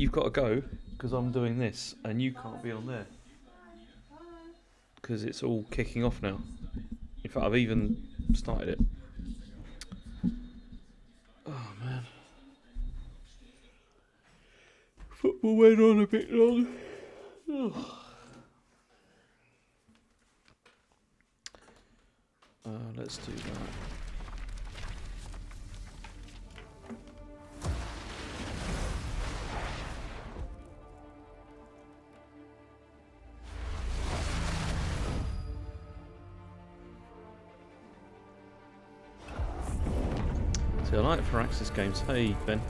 you've got to go because I'm doing this and you can't be on there because it's all kicking off now. In fact, I've even started it. Oh man, football went on a bit long. Let's do that. See, I like Firaxis games. Hey, Ben.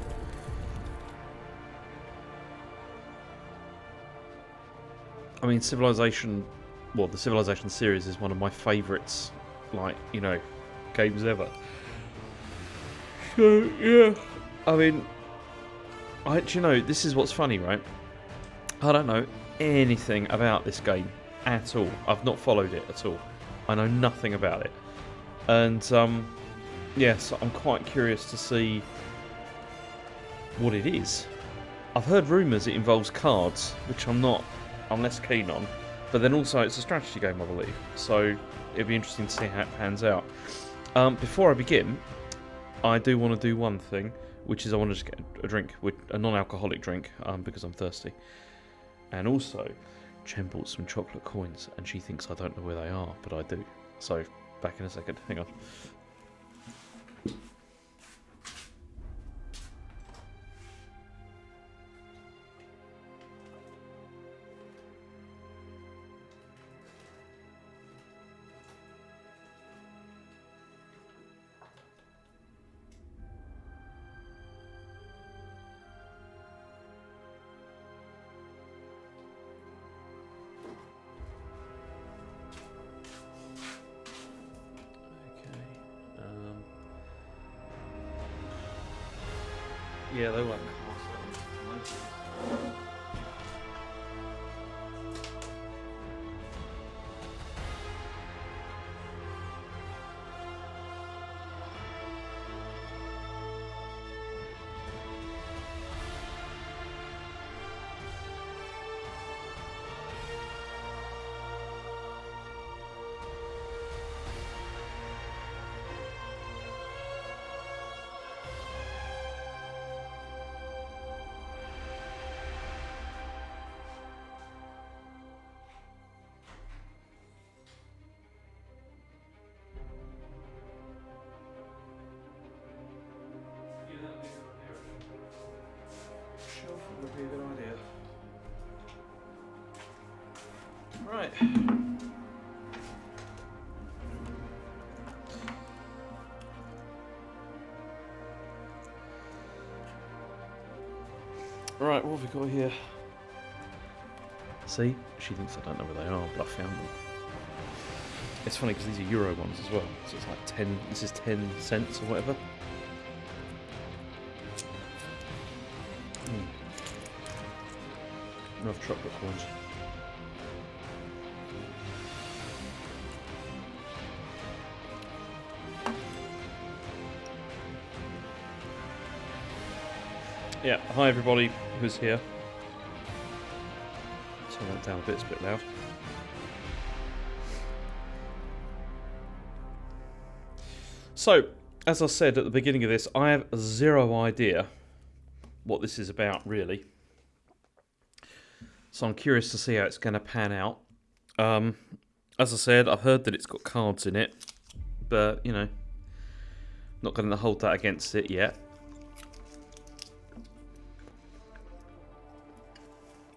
I mean, Civilization... Well, the Civilization series is one of my favourites, like, you know, games ever. So, yeah. I mean... you know, this is what's funny, right? I don't know anything about this game at all. I've not followed it at all. I know nothing about it. And, yes, I'm quite curious to see what it is. I've heard rumours it involves cards, which I'm less keen on. But then also it's a strategy game, I believe. So it'll be interesting to see how it pans out. Before I begin, I do want to do one thing, which is I want to just get a drink, a non-alcoholic drink, because I'm thirsty. And also, Chen bought some chocolate coins, and she thinks I don't know where they are, but I do. So, back in a second. Hang on. Yeah, they were. Would be a good idea. Right. Right, what have we got here? See? She thinks I don't know where they are, but I found them. It's funny because these are Euro ones as well. So it's like 10, this is 10 cents or whatever. Enough chocolate coins. Yeah, hi everybody who's here. Turn that down a bit, it's a bit loud. So, as I said at the beginning of this, I have zero idea what this is about, really. So I'm curious to see how it's going to pan out. As I said, I've heard that it's got cards in it, but, you know, not going to hold that against it yet.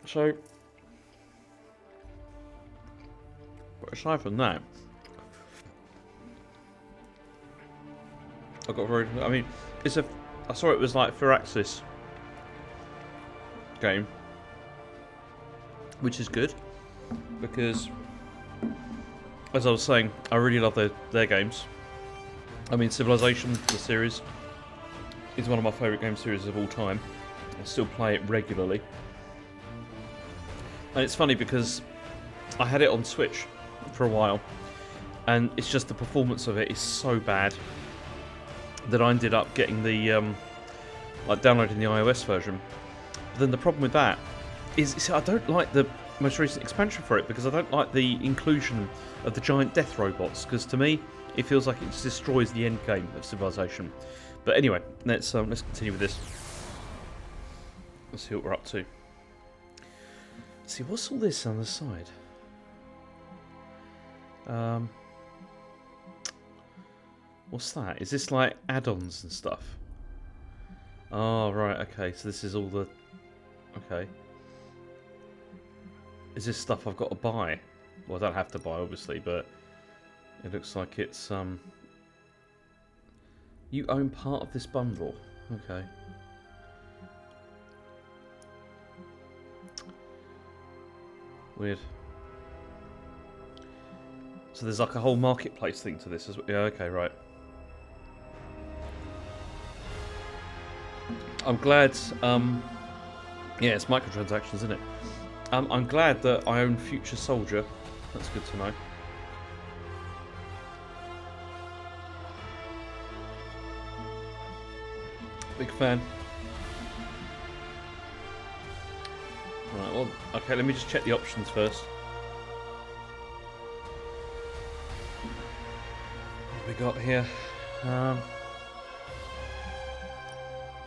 So, but aside from that, I got very. I mean, I saw it was like Firaxis game, which is good because, as I was saying, I really love their games. I mean, Civilization, the series, is one of my favourite game series of all time. I still play it regularly. And it's funny because I had it on Switch for a while, and it's just the performance of it is so bad that I ended up getting the, like downloading the iOS version. But then the problem with that is, see, I don't like the most recent expansion for it because I don't like the inclusion of the giant death robots. Because to me, it feels like it just destroys the end game of Civilization. But anyway, let's continue with this. Let's see what we're up to. See, what's all this on the side? What's that? Is this like add-ons and stuff? Oh, right, okay, so this is all the... Okay. Is this stuff I've got to buy? Well, I don't have to buy, obviously, but it looks like it's... You own part of this bundle. Okay. Weird. So there's like a whole marketplace thing to this as well. Yeah, okay, right. I'm glad, yeah, it's microtransactions, isn't it? I'm glad that I own Future Soldier. That's good to know. Big fan. Right, well, okay, let me just check the options first. What we got here?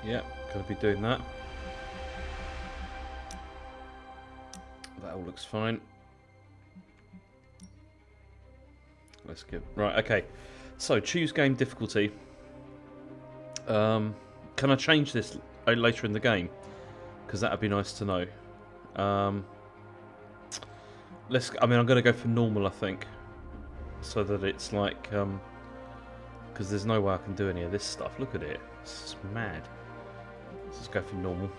Yeah, gotta be doing that. That all looks fine. Let's get... Right, okay. So, choose game difficulty. Can I change this later in the game? Because that would be nice to know. I mean, I'm going to go for normal, I think. So that it's like... because there's no way I can do any of this stuff. Look at it. It's mad. Let's just go for normal.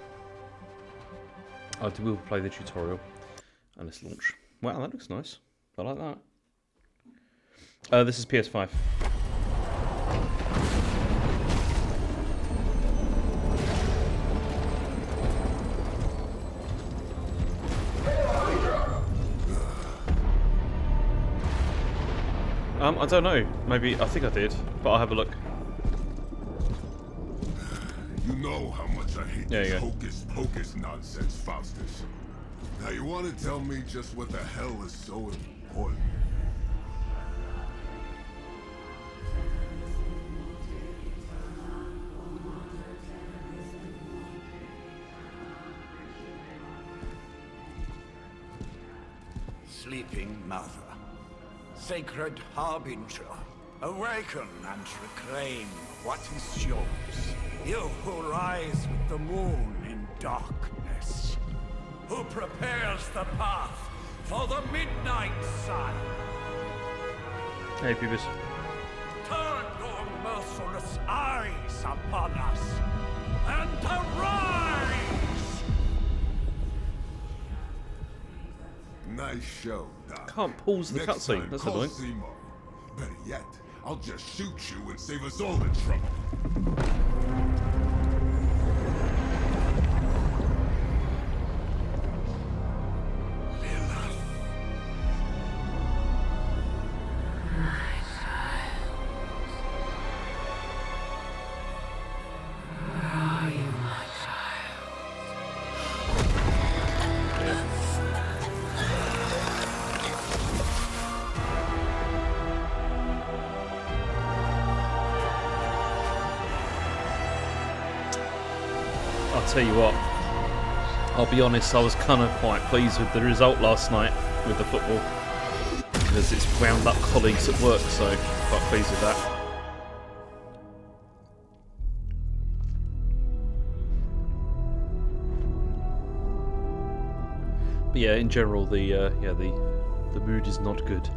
We will play the tutorial. And let's launch. Wow, that looks nice. I like that. This is PS5. I don't know. Maybe, I think I did, but I'll have a look. You know how much I hate this hocus pocus nonsense, Faustus. Now you want to tell me just what the hell is so important? Sleeping Mother, sacred harbinger, awaken and reclaim what is yours. You who rise with the moon in darkness, who prepares the path for the midnight sun. Hey, Beavis. Turn your merciless eyes upon us and arise! Nice show, Doc. Can't pause the cutscene. That's annoying. Seymour. Better yet, I'll just shoot you and save us all the trouble. I'll tell you what, I'll be honest, I was kind of quite pleased with the result last night with the football because it's wound up colleagues at work, so quite pleased with that. But yeah, in general, the mood is not good.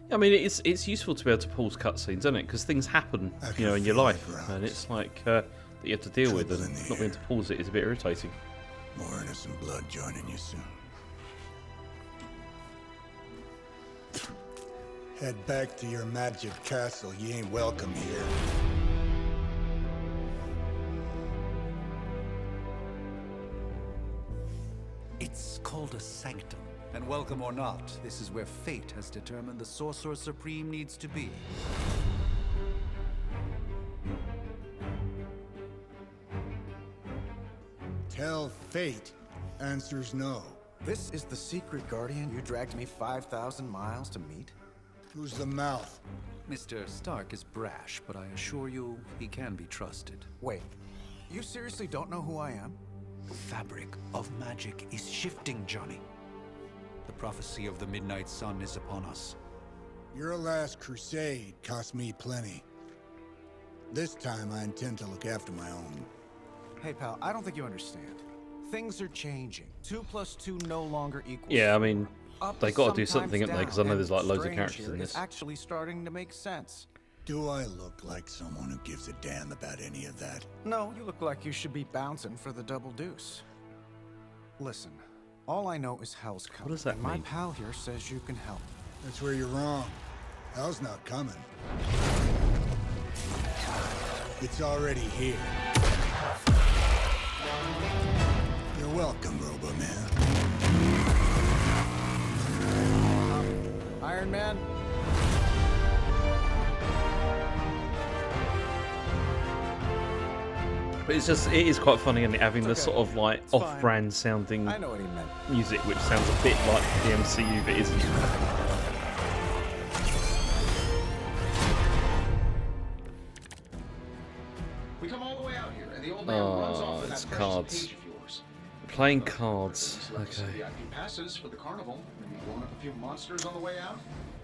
I mean, it's useful to be able to pause cutscenes, isn't it? Because things happen, in your life, and it's like that you have to deal with, and not being able to pause it is a bit irritating. More innocent blood joining you soon. Head back to your magic castle. You ain't welcome here. It's called a sanctum. And welcome or not, this is where fate has determined the Sorcerer Supreme needs to be. Tell fate. Answers no. This is the secret guardian you dragged me 5,000 miles to meet? Who's the mouth? Mr. Stark is brash, but I assure you, he can be trusted. Wait, you seriously don't know who I am? Fabric of magic is shifting, Johnny. The prophecy of the Midnight Sun is upon us. Your last crusade cost me plenty. This time I intend to look after my own. Hey pal, I don't think you understand. Things are changing. 2 + 2 no longer equals Yeah, I mean, 4. Up they is got to do sometimes something, haven't they? Because I know down, there's like and loads of strange characters here in is this. actually starting to make sense. Do I look like someone who gives a damn about any of that? No, you look like you should be bouncing for the double deuce. Listen, all I know is hell's coming. What does that and my mean? pal here says you can help. That's where you're wrong. Hell's not coming. It's already here. You're welcome, Robo-Man. Iron Man? But it's just, it is quite funny, and having the okay. sort of like It's fine. off-brand sounding I know what he meant. music, which sounds a bit like the MCU, but isn't. We come all the way out here, and the old man runs off with it's that precious cards. page of yours. Playing cards. Just left us some Okay. VIP passes for the carnival. Maybe blowing up a few monsters on the way out.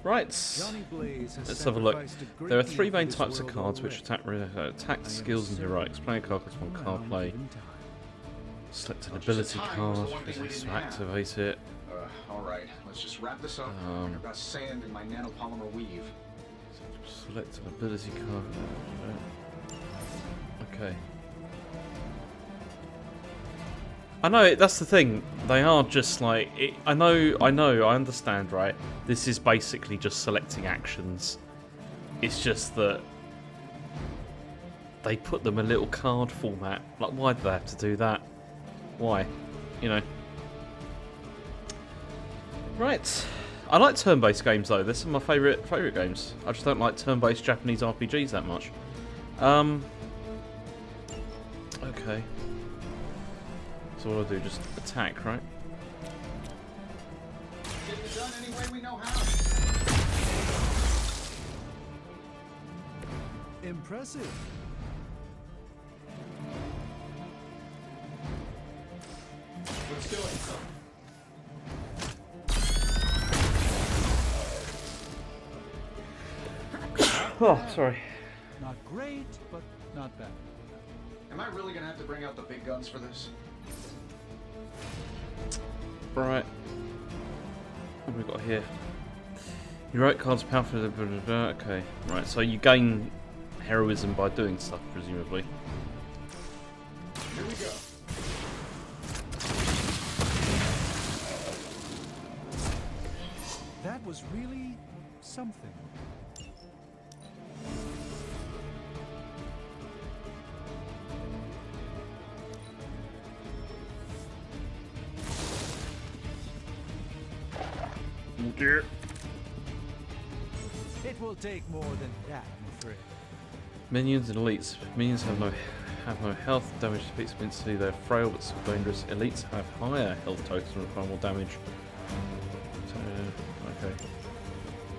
Right. Johnny Blaze has Let's have a look. sacrificed a great There are deal 3 for main this types of world cards which already. attack skills and heroics. Playing a card costs 1 card play. Given time. Select an Just ability time card. was the one thing we To didn't have. activate it. All right, let's just wrap this up. I've got sand in my nanopolymer weave. Select an ability card. Okay. I know, that's the thing. They are just like... I understand, right? This is basically just selecting actions. It's just that they put them a little card format. Like, why do they have to do that? Why? You know. Right. I like turn-based games, though. They're some of my favourite games. I just don't like turn-based Japanese RPGs that much. Okay. So what do I do? Just attack, right? Get it done any way we know how. Impressive. Let's do it. Oh, sorry. Not great, but not bad. Am I really gonna have to bring out the big guns for this? Right. What have we got here? Heroic cards powerful. Okay. Right. So you gain heroism by doing stuff, presumably. Here we go. That was really something. It will take more than that, I'm afraid. Minions and elites. Minions have no health. Damage defeats them instantly. They're frail but still dangerous. Elites have higher health totals and require more damage. Okay.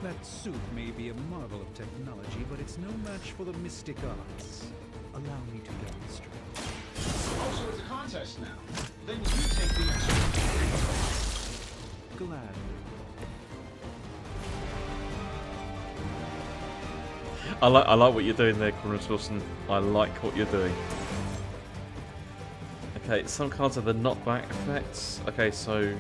That suit may be a marvel of technology, but it's no match for the mystic arts. Allow me to demonstrate. Oh, so it's a contest now. Then you take the extra. Gladly. I like what you're doing there, Chris Wilson. I like what you're doing. Okay, some cards have the knockback effects. Okay, so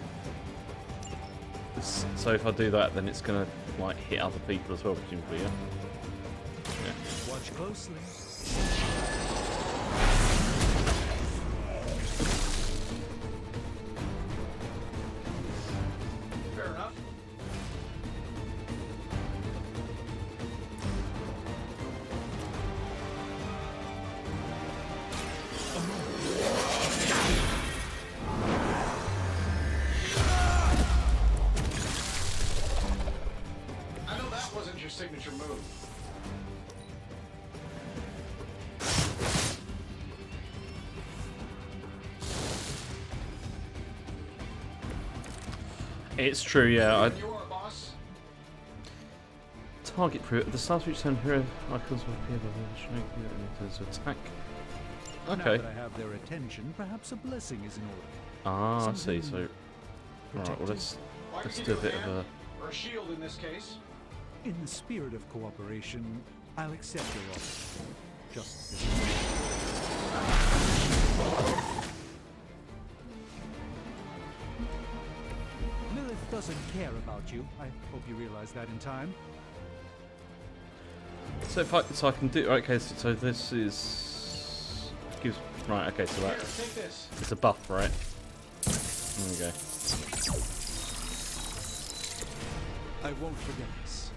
if I do that, then it's gonna like hit other people as well, presumably. Yeah. Watch closely. Fair enough. signature move. It's true, yeah. You are, boss. Target at the start of each turn, hero icons will appear by the to attack. Now Okay. that I have their attention, perhaps a blessing is in order. Ah, I see. So, alright. Well, protective. let's do a bit of a. Or a shield in this case. In the spirit of cooperation, I'll accept your offer. Just this. Lilith doesn't care about you. I hope you realize that in time. So I can do. Okay, so this is gives right. Okay, so that Here, take this. it's a buff, right? There we go. I won't forget this.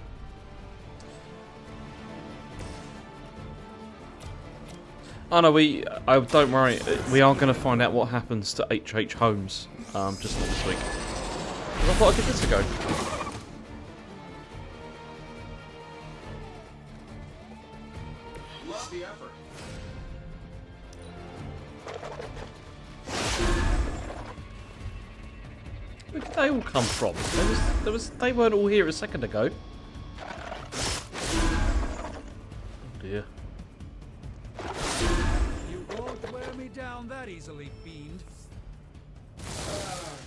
Oh no, don't worry. We are going to find out what happens to H.H. Holmes. Just not this week. I thought I'd give this a go. Love the effort. Where did they all come from? They weren't all here a second ago. Oh dear. You won't wear me down that easily, fiend.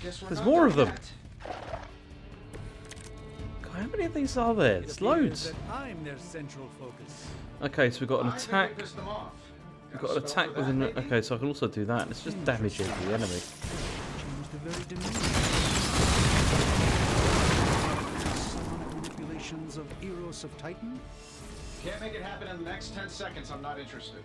Guess we're There's not more done of them. yet. God, how many of these are there? It There's appears loads. that I'm their central focus. Okay, so we've got an I think attack. we pissed them off. We've Got got a an spell attack for with that, an. maybe? Okay, so I can also do that. It's just damaging the enemy. Change the very demeanor. Psionic manipulations of Eros of Titan? Can't make it happen in the next 10 seconds. I'm not interested.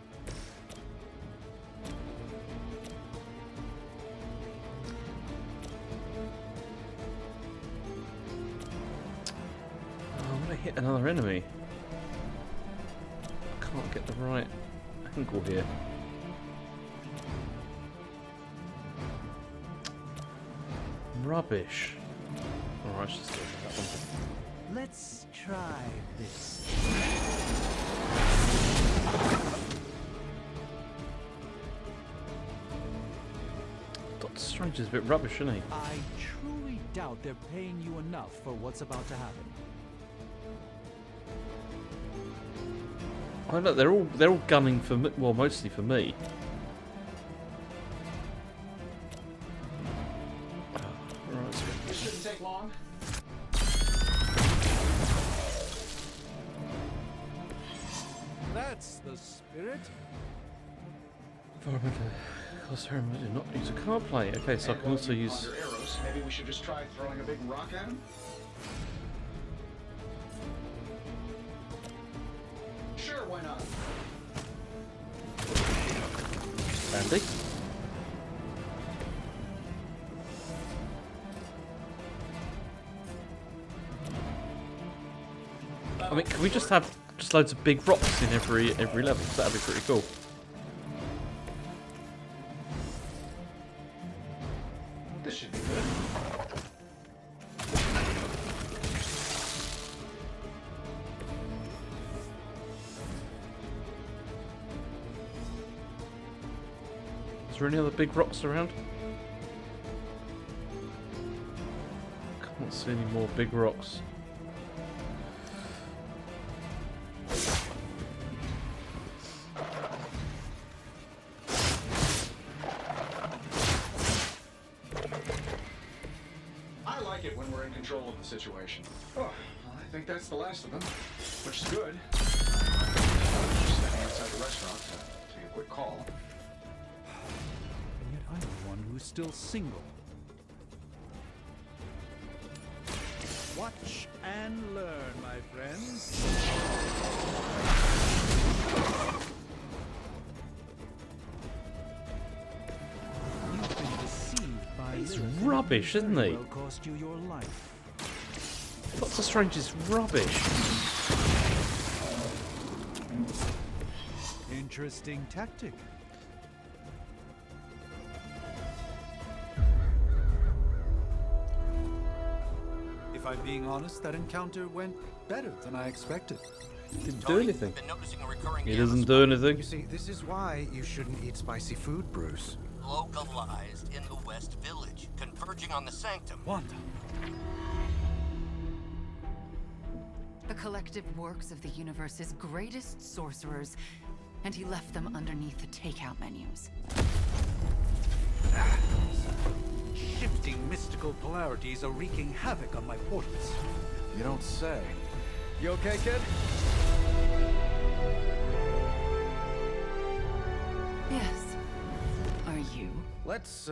Oh, I want to hit another enemy. I can't get the right angle here. Rubbish. Alright, let's just do that one. Let's try this. Doctor Strange is a bit rubbish, isn't he? I truly doubt they're paying you enough for what's about to happen. Oh look, they're all gunning for me. Well, mostly for me. Right, let's go. This shouldn't take long. That's the spirit. Did not use a card play. Okay, so I can also use. Your arrows. Maybe we should just try throwing a big rock at him. Sure, why not? Andy. I mean, can we just have just loads of big rocks in every level? That'd be pretty cool. This should be good. Is there any other big rocks around? Can't see any more big rocks. I like it when we're in control of the situation. Oh, well, I think that's the last of them, which is good. Just standing outside the restaurant to take a quick call. And yet I'm the one who's still single. Watch and learn, my friends. You've been deceived by He's Lilith, and it rubbish, may isn't very he? well cost you your life. Doctor Strange is rubbish. Interesting tactic. If If I'm being honest, that encounter went better than I expected. Didn't do anything. Been noticing a recurring He doesn't do anything. You see, this is why you shouldn't eat spicy food, Bruce. localized in the West Village, converging on the Sanctum. Wanda. The collective works of the universe's greatest sorcerers, and he left them underneath the takeout menus. Shifting mystical polarities are wreaking havoc on my portals. You don't say. You okay, kid? Yes. Are you? Let's,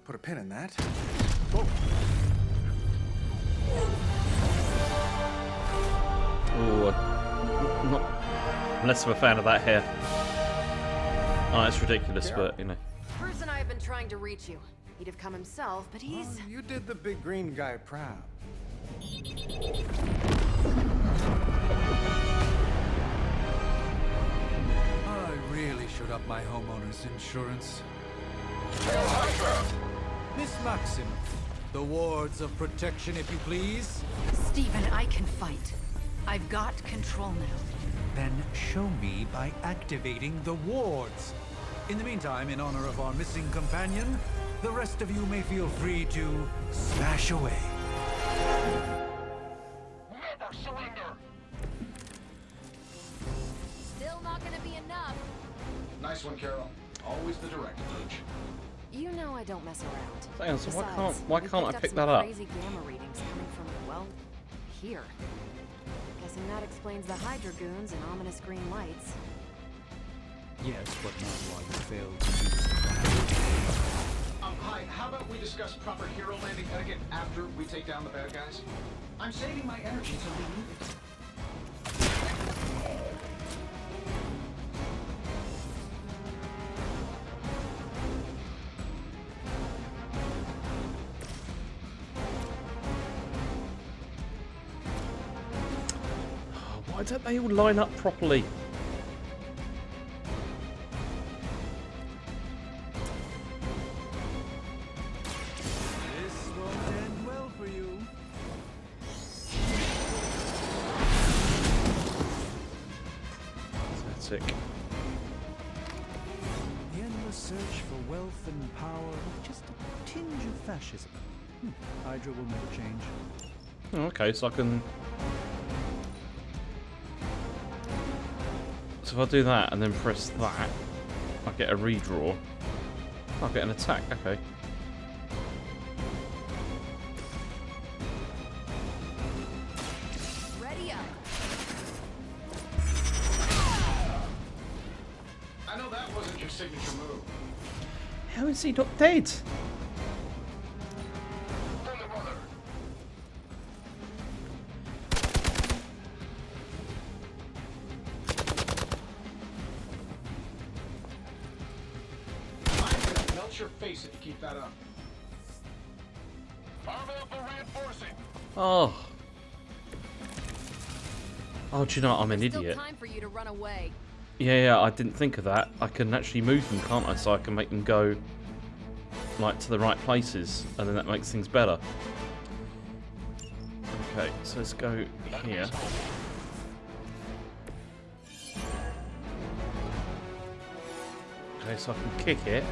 put a pin in that. Oh, not less of a fan of that hair. Oh, it's ridiculous, but you know. Bruce and I have been trying to reach you. He'd have come himself, but he's... Oh, you did the big green guy proud. I really should up my homeowner's insurance. Miss Maxim, the wards of protection, if you please. Stephen, I can fight. I've got control now. Then show me by activating the wards. In the meantime, in honor of our missing companion, the rest of you may feel free to smash away. Never surrender! Still not gonna be enough. Nice one, Carol. Always the direct approach. You know I don't mess around. Damn, so Besides, why we can't I picked pick some that up? Crazy gamma readings coming from, well, here. Guessing that explains the Hydra goons and ominous green lights. Yes, but not while you failed to use the Hi, how about we discuss proper hero landing etiquette after we take down the bad guys? I'm saving my energy till we need it. Why don't they all line up properly? This won't end well for you. Pathetic. The endless search for wealth and power with just a tinge of fascism. Hydra will never change. Oh, okay, so I can. So if I do that and then press that, I get a redraw. I'll get an attack. Okay. Ready up. I know that wasn't your signature move. How is he not dead? From the mother. I'm gonna melt your face if you keep that up. Arm for reinforcing. Oh. Oh, do you know what? I'm an There's idiot. Still time for you to run away. Yeah, I didn't think of that. I can actually move them, can't I? So I can make them go like to the right places, and then that makes things better. Okay, so let's go here. Okay, so I can kick it.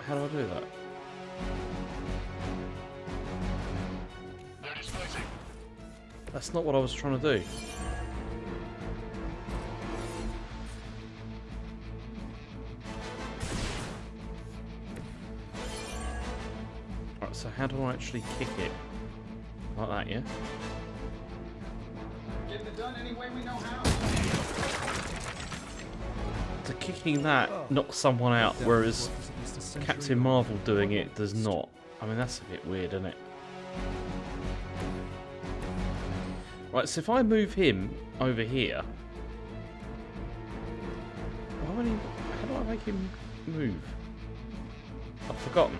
How do I do that? They're displacing. That's not what I was trying to do. Right, so how do I actually kick it? Like that, yeah? Getting it done any way we know how. So kicking that knocks someone out, whereas Captain Marvel doing it does not. I mean, that's a bit weird, isn't it? Right, so if I move him over here, how do I make him move? I've forgotten.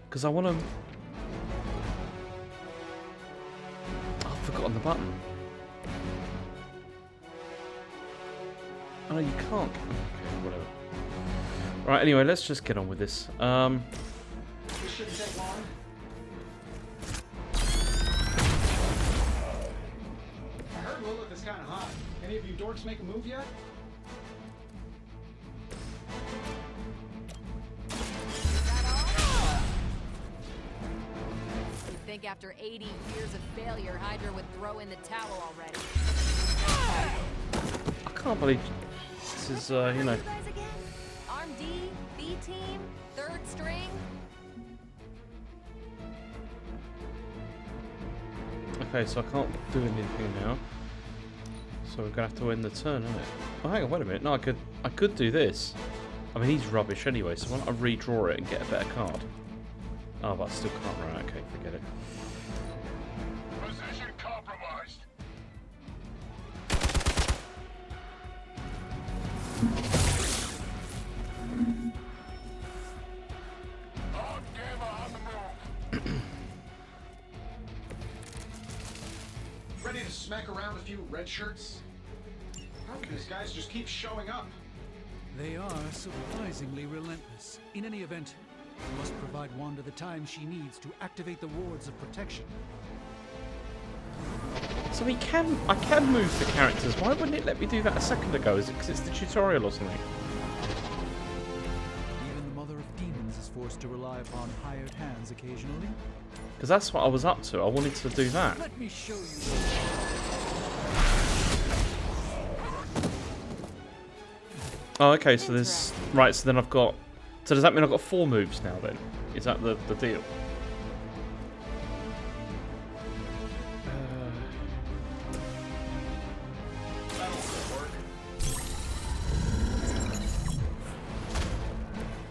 Because I want to... Oh, I've forgotten the button. Oh, you can't. Okay, whatever. Right, anyway, let's just get on with this. This shouldn't take long. I heard Lilith is kind of hot. Any of you dorks make a move yet? You'd think after 80 years of failure, Hydra would throw in the towel already. I can't believe this is, you know. You guys again? Arm D, B team, third string. Okay, so I can't do anything now. So we're gonna have to end the turn, isn't it? Oh, hang on, wait a minute. No, I could do this. I mean, he's rubbish anyway, so why don't I redraw it and get a better card? Oh, but I still can't. Right, okay, forget it. Position compromised. Ready to smack around a few red shirts? How do these guys just keep showing up? They are surprisingly relentless. In any event, you must provide Wanda the time she needs to activate the wards of protection. So I can move the characters. Why wouldn't it let me do that a second ago? Is it because it's the tutorial or something? Even the Mother of Demons is forced to rely upon hired hands occasionally. Because that's what I was up to. I wanted to do that. Let me show you. Oh, okay, so there's... Right, so then I've got... So does that mean I've got 4 moves now then? Is that the deal?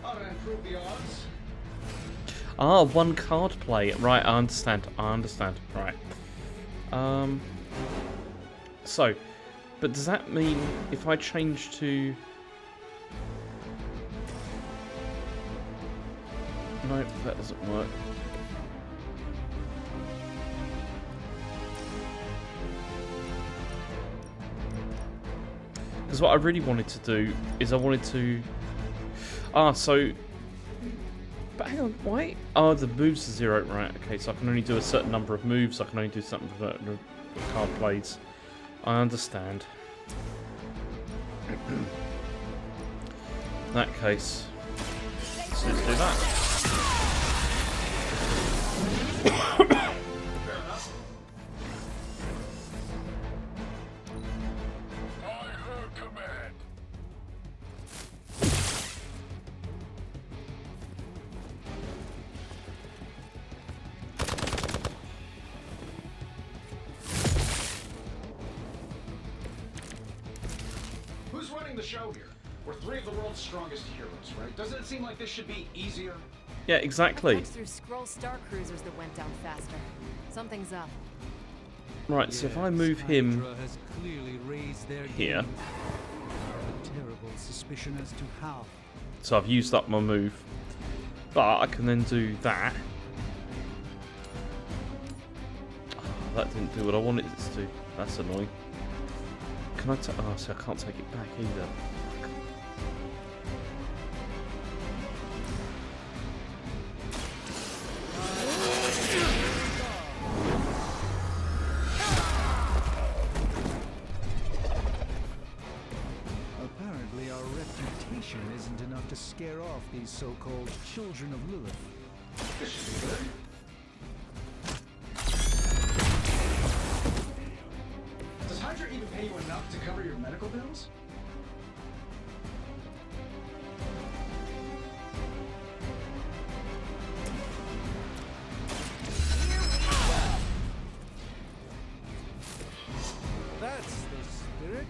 Ought to improve the odds. Ah, 1 card play. Right, I understand. Right. So, but does that mean if I change to... No, that doesn't work. Because what I really wanted to do is I wanted to... so... But hang on, why? Oh, the moves are 0, right, okay, so I can only do a certain number of moves, I can only do something for card plays. I understand. In that case, let's just do that. Who's running the show here? We're 3 of the world's strongest heroes, right? Doesn't it seem like this should be easier? Yeah, exactly. It's through Skrull Star Cruisers that went down faster. Something's up. Right, so if I move him Hydra has clearly raised their here, game. A terrible suspicion as to how. so I've used up my move, but I can then do that. Oh, that didn't do what I wanted it to do. That's annoying. Can I take... Oh, so I can't take it back either. Apparently our reputation isn't enough to scare off these so-called children of Lilith. This should be good. Does Hydra even pay you enough to cover your medical bills? That's the spirit.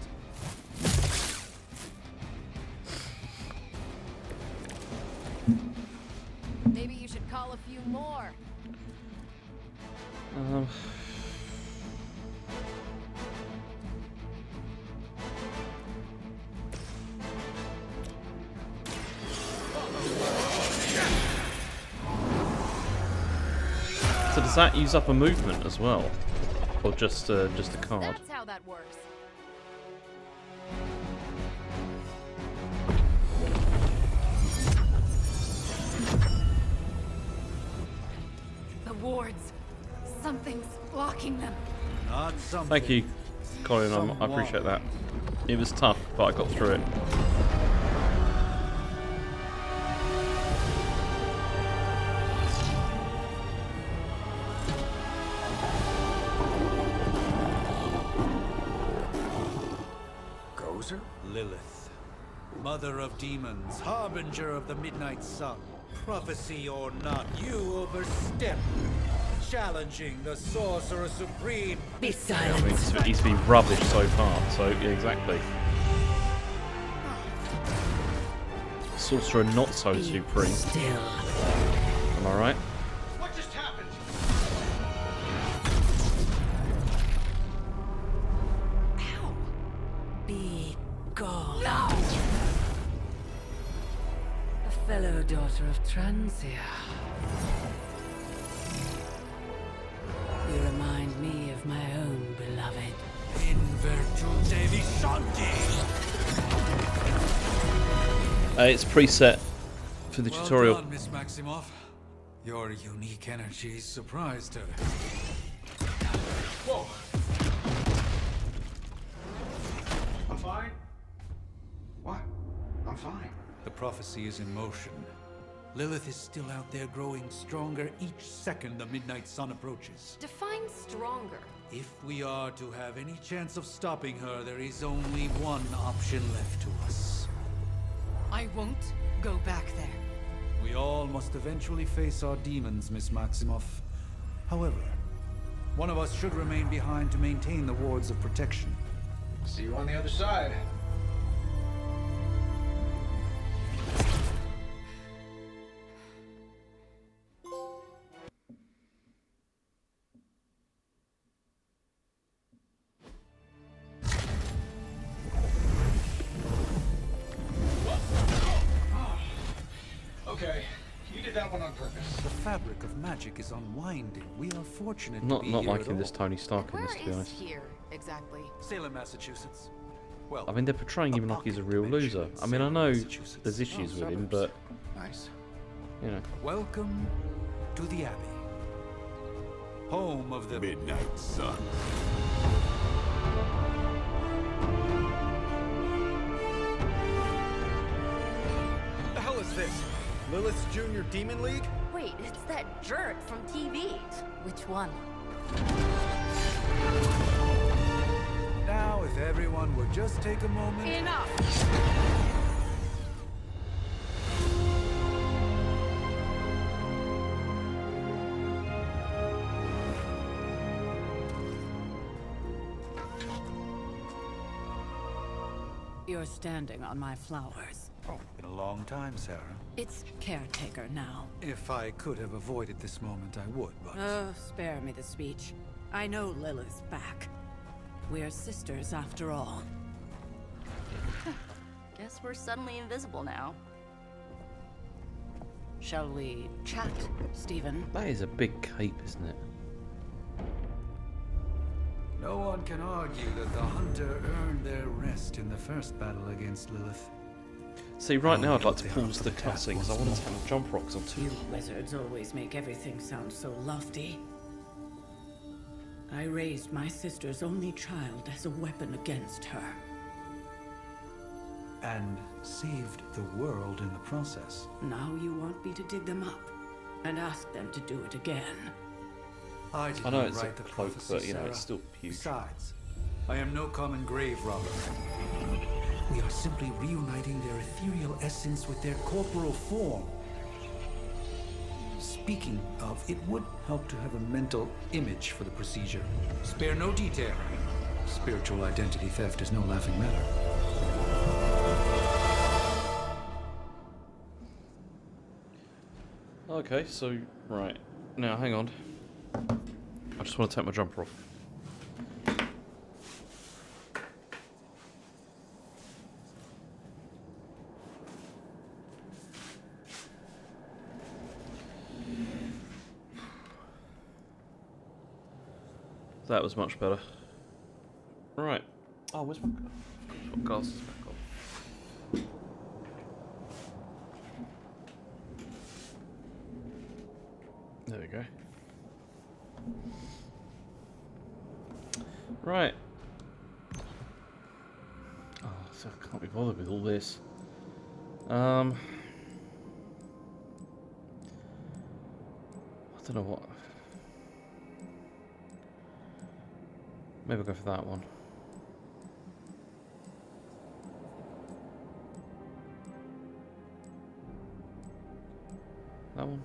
Maybe you should call a few more. So does that use up a movement as well? Or just a card? That's how that works. The wards. Something's blocking them. Not something. Thank you, Colin. I appreciate that. It was tough, but I got through it. Gozer? Lilith, mother of demons, harbinger of the midnight sun. Prophecy or not, you overstep, challenging the Sorcerer Supreme. Be I silent. mean, he's been rubbish so far, so yeah, exactly. Sorcerer not so supreme. Still. Am I right? What just happened? Ow. Be gone. No! A fellow daughter of Transia. You remind me of my own beloved. In virtute vishanti. It's preset for the tutorial. Well done, Miss Maximoff. Your unique energy surprised her. Whoa. I'm fine. What? I'm fine. The prophecy is in motion. Lilith is still out there growing stronger each second the midnight sun approaches. Define stronger. If we are to have any chance of stopping her, there is only one option left to us. I won't go back there. We all must eventually face our demons, Miss Maximoff. However, one of us should remain behind to maintain the wards of protection. See you on the other side. Okay, you did that one on purpose. The fabric of magic is unwinding. We are fortunate Not to be not here liking at this all. Tony Stark in Where this, to be is honest. here exactly? Salem, Massachusetts. Well, I mean, they're portraying him like he's a real loser. I mean, I know there's issues with him, but Nice. you know. welcome to the Abbey. Home of the Midnight Sun. What the hell is this? Lilith's Junior Demon League? Wait, it's that jerk from TV. Which one? Now, if everyone would just take a moment. Enough! You're standing on my flowers. Oh, been a long time, Sarah. It's caretaker now. If I could have avoided this moment, I would, but... Oh, spare me the speech. I know Lilith's back. We're sisters after all. Guess we're suddenly invisible now. Shall we chat, Stephen? That is a big cape, isn't it? No one can argue that the Hunter earned their rest in the first battle against Lilith. See, right now I'd like to pause the cutscene because I want to take my jump rocks on You too. wizards always make everything sound so lofty. I raised my sister's only child as a weapon against her. And saved the world in the process. Now you want me to dig them up and ask them to do it again. I did I know not it's a write the cloak, prophecy, but you know, Sarah. it's still huge. Besides, I am no common grave robber. We are simply reuniting their ethereal essence with their corporal form. Speaking of, it would help to have a mental image for the procedure. Spare no detail. Spiritual identity theft is no laughing matter. Okay, so, right. Now, hang on. I just want to take my jumper off. That was much better. Right. Oh, where's my glasses back on? There we go. Right. Oh, so I can't be bothered with all this. I don't know what. Maybe I'll go for that one. That one.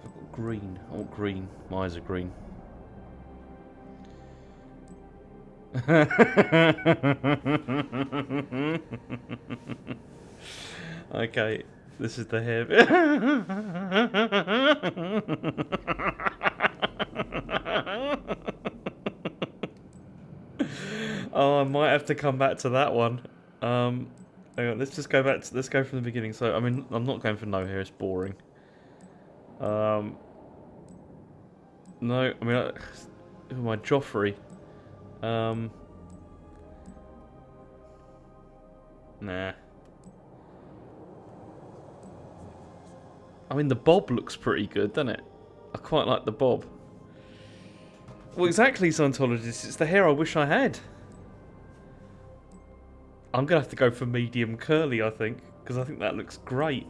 I've got green. I want green. My eyes are green. Okay, this is the hair bit. Oh, I might have to come back to that one. Hang on, let's just go back to, let's go from the beginning. So, I mean, I'm not going for no hair, it's boring. No, I mean, who am I? Joffrey. Nah. I mean, the bob looks pretty good, doesn't it? I quite like the bob. Well, exactly, Scientologists. It's the hair I wish I had. I'm going to have to go for medium curly, I think. Because I think that looks great.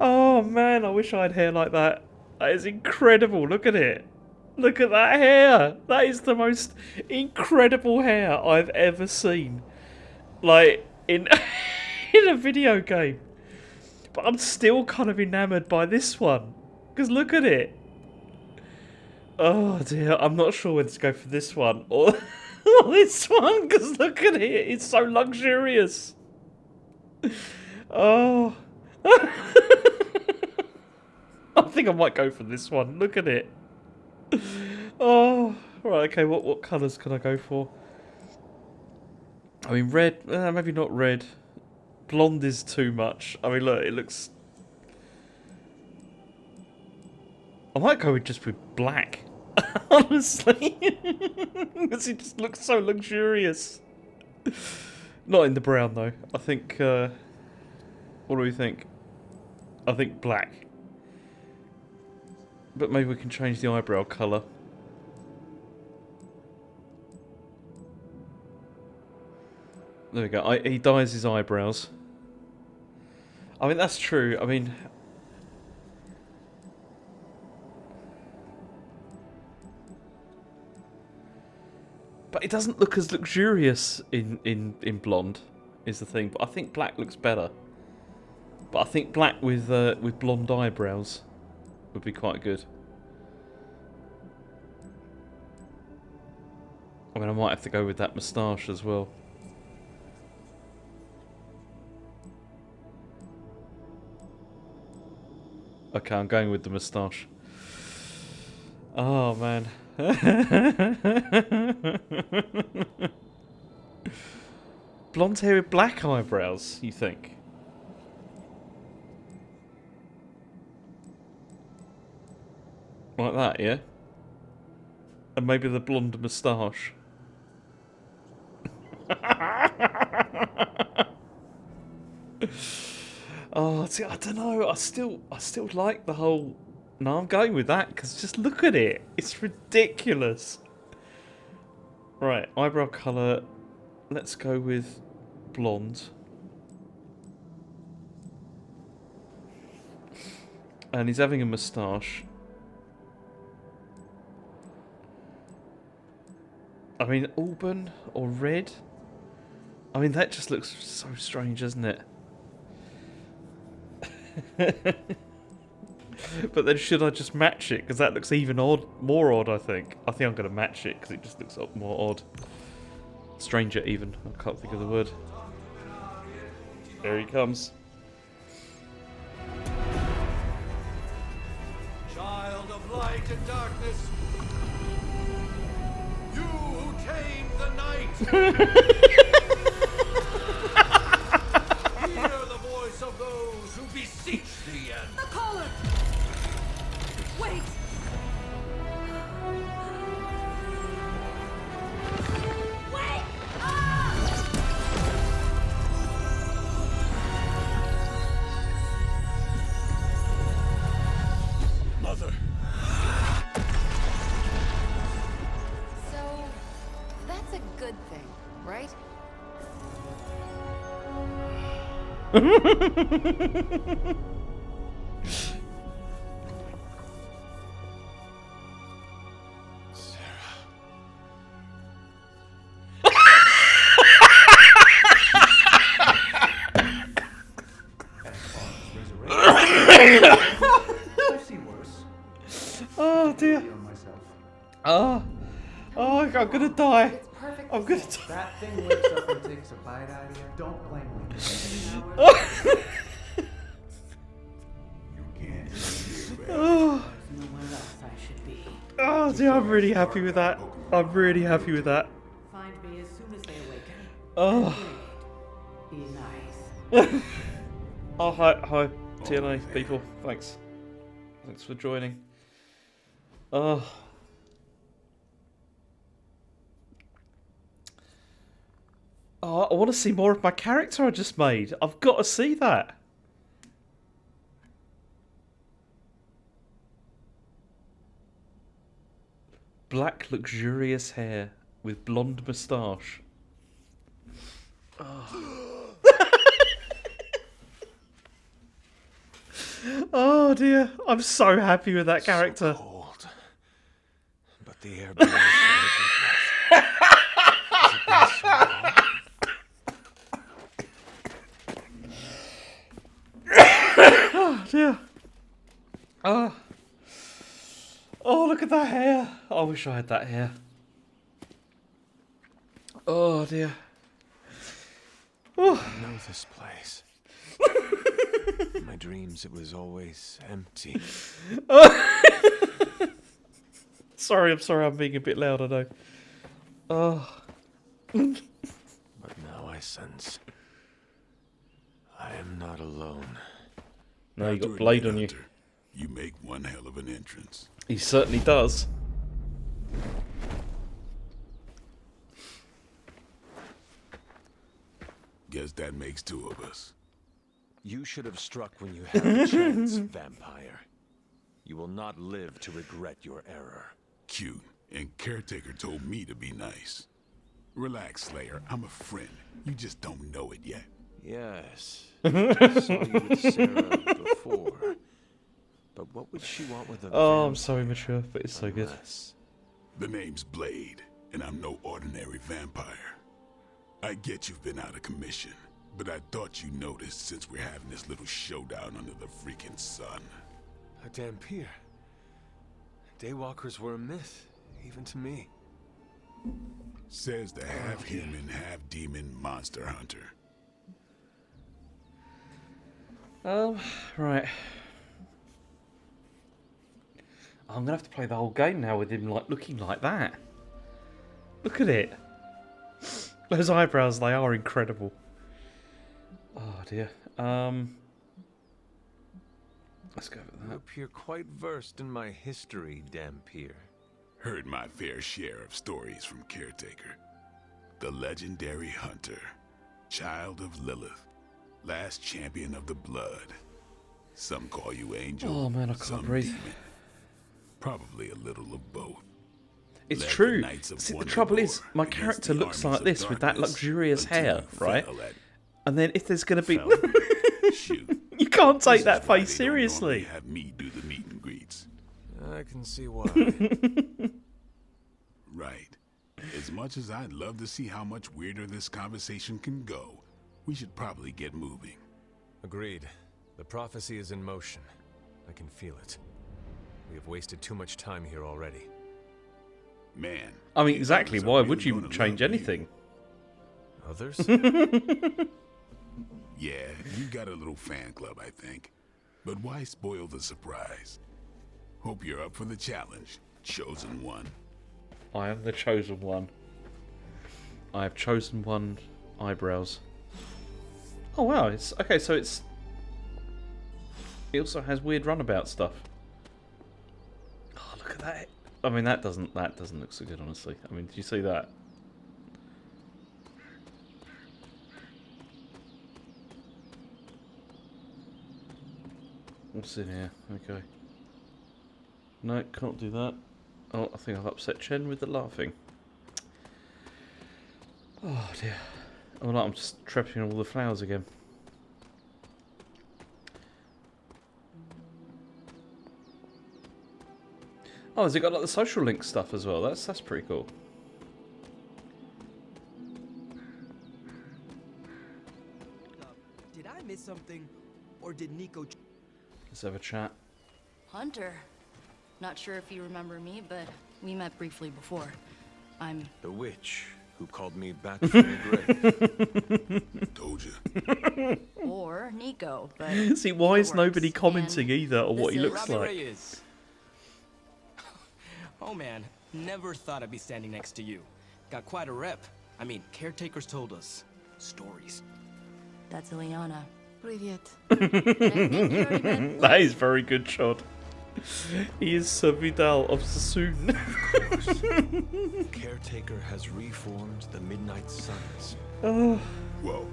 Oh man, I wish I had hair like that. That is incredible. Look at it. Look at that hair. That is the most incredible hair I've ever seen. Like, in a video game. But I'm still kind of enamoured by this one. Because look at it. Oh dear, I'm not sure whether to go for this one or this one. Because look at it. It's so luxurious. Oh. I think I might go for this one. Look at it. Oh, right. Okay. What colours can I go for? I mean, red. Maybe not red. Blonde is too much. I mean, look. It looks. I might go with just with black. Honestly, because it just looks so luxurious. Not in the brown though. I think. What do we think? I think black. But maybe we can change the eyebrow colour. There we go. He dyes his eyebrows. I mean, that's true. I mean... But it doesn't look as luxurious in blonde, is the thing. But I think black looks better. But I think black with blonde eyebrows would be quite good. I mean, I might have to go with that moustache as well. Okay, I'm going with the moustache. Oh, man. Blonde hair with black eyebrows, you think? Like that, yeah? And maybe the blonde moustache. Oh, see, I don't know. I still like the whole... No, I'm going with that, because just look at it. It's ridiculous. Right, eyebrow colour. Let's go with blonde. And he's having a moustache. I mean, auburn or red? I mean, that just looks so strange, doesn't it? But then should I just match it? Because that looks even more odd, I think. I think I'm going to match it because it just looks more odd. Stranger, even. I can't think of the word. There he comes. Child of light and darkness, you who tame the night, hear the voice of those who beseech thee and... The collar! Wait! Wait! Mother! So, that's a good thing, right? I've seen worse. Oh dear. Oh, I'm gonna die. I'm gonna die. That thing wakes up and takes a bite out of you. Don't blame me. Oh. Nowhere else I should be. Oh dear, I'm really happy with that. I'm really happy with that. Find me as soon as they awaken. Oh. Be nice. Oh, hi, TNA people. Thanks for joining. Oh. Oh, I want to see more of my character I just made. I've got to see that. Black, luxurious hair with blonde moustache. Oh. Oh dear, I'm so happy with that character. So cold, but the air blows Oh dear. Oh, look at that hair. I wish I had that hair. Oh dear. Oh. I know this place. In my dreams, it was always empty. Sorry, I'm being a bit loud, I know. Oh. But now I sense I am not alone. No, you got Blade on you. You make one hell of an entrance. He certainly does. Guess that makes two of us. You should have struck when you had the chance, vampire. You will not live to regret your error. Cute. And Caretaker told me to be nice. Relax, Slayer. I'm a friend. You just don't know it yet. Yes. I saw you with Sarah before. But what would she want with a Oh, I'm so immature, but it's so good. The name's Blade, and I'm no ordinary vampire. I get you've been out of commission, but I thought you noticed since we're having this little showdown under the freaking sun. A Dhampir. Daywalkers were a myth, even to me. Says the half-human, half-demon monster hunter. Right. I'm gonna have to play the whole game now with him like looking like that. Look at it. Those eyebrows, they are incredible. Oh dear. Let's go with that. You appear quite versed in my history, Dhampir. Heard my fair share of stories from Caretaker. The legendary hunter, child of Lilith, last champion of the blood. Some call you Angel. Oh man, I can't breathe. Demon. Probably a little of both. It's true. See, the trouble is, my character looks like this with that luxurious hair, right? And then if there's going to be... You can't take that face seriously. Have me do the meet and greets. I can see why. Right. As much as I'd love to see how much weirder this conversation can go, we should probably get moving. Agreed. The prophecy is in motion. I can feel it. We have wasted too much time here already. Man. I mean, exactly. Why would you change anything? Others? Yeah, you got a little fan club, I think. But why spoil the surprise? Hope you're up for the challenge, Chosen One. I am the chosen one. I have chosen one eyebrows. Oh wow, it's okay, so it also has weird runabout stuff. Oh, look at that. I mean that doesn't look so good, honestly. I mean, did you see that? What's in here? Okay. No, can't do that. Oh, I think I've upset Chen with the laughing. Oh dear. Oh no, I'm just trapping all the flowers again. Oh, has it got like the social link stuff as well? That's pretty cool. Did I miss something, or did Nico? Let's have a chat. Hunter. Not sure if you remember me, but we met briefly before. I'm the witch who called me back from the grave. Told you. or Nico, but see, why is it nobody works. commenting And either on what he this looks is like? Reyes. Oh man, never thought I'd be standing next to you. Got quite a rep. I mean, caretakers told us stories. That's Ileana. Привет. That is very good shot. He is Sir Vidal of Sassoon. Caretaker has reformed the Midnight Suns. Oh. Whoa.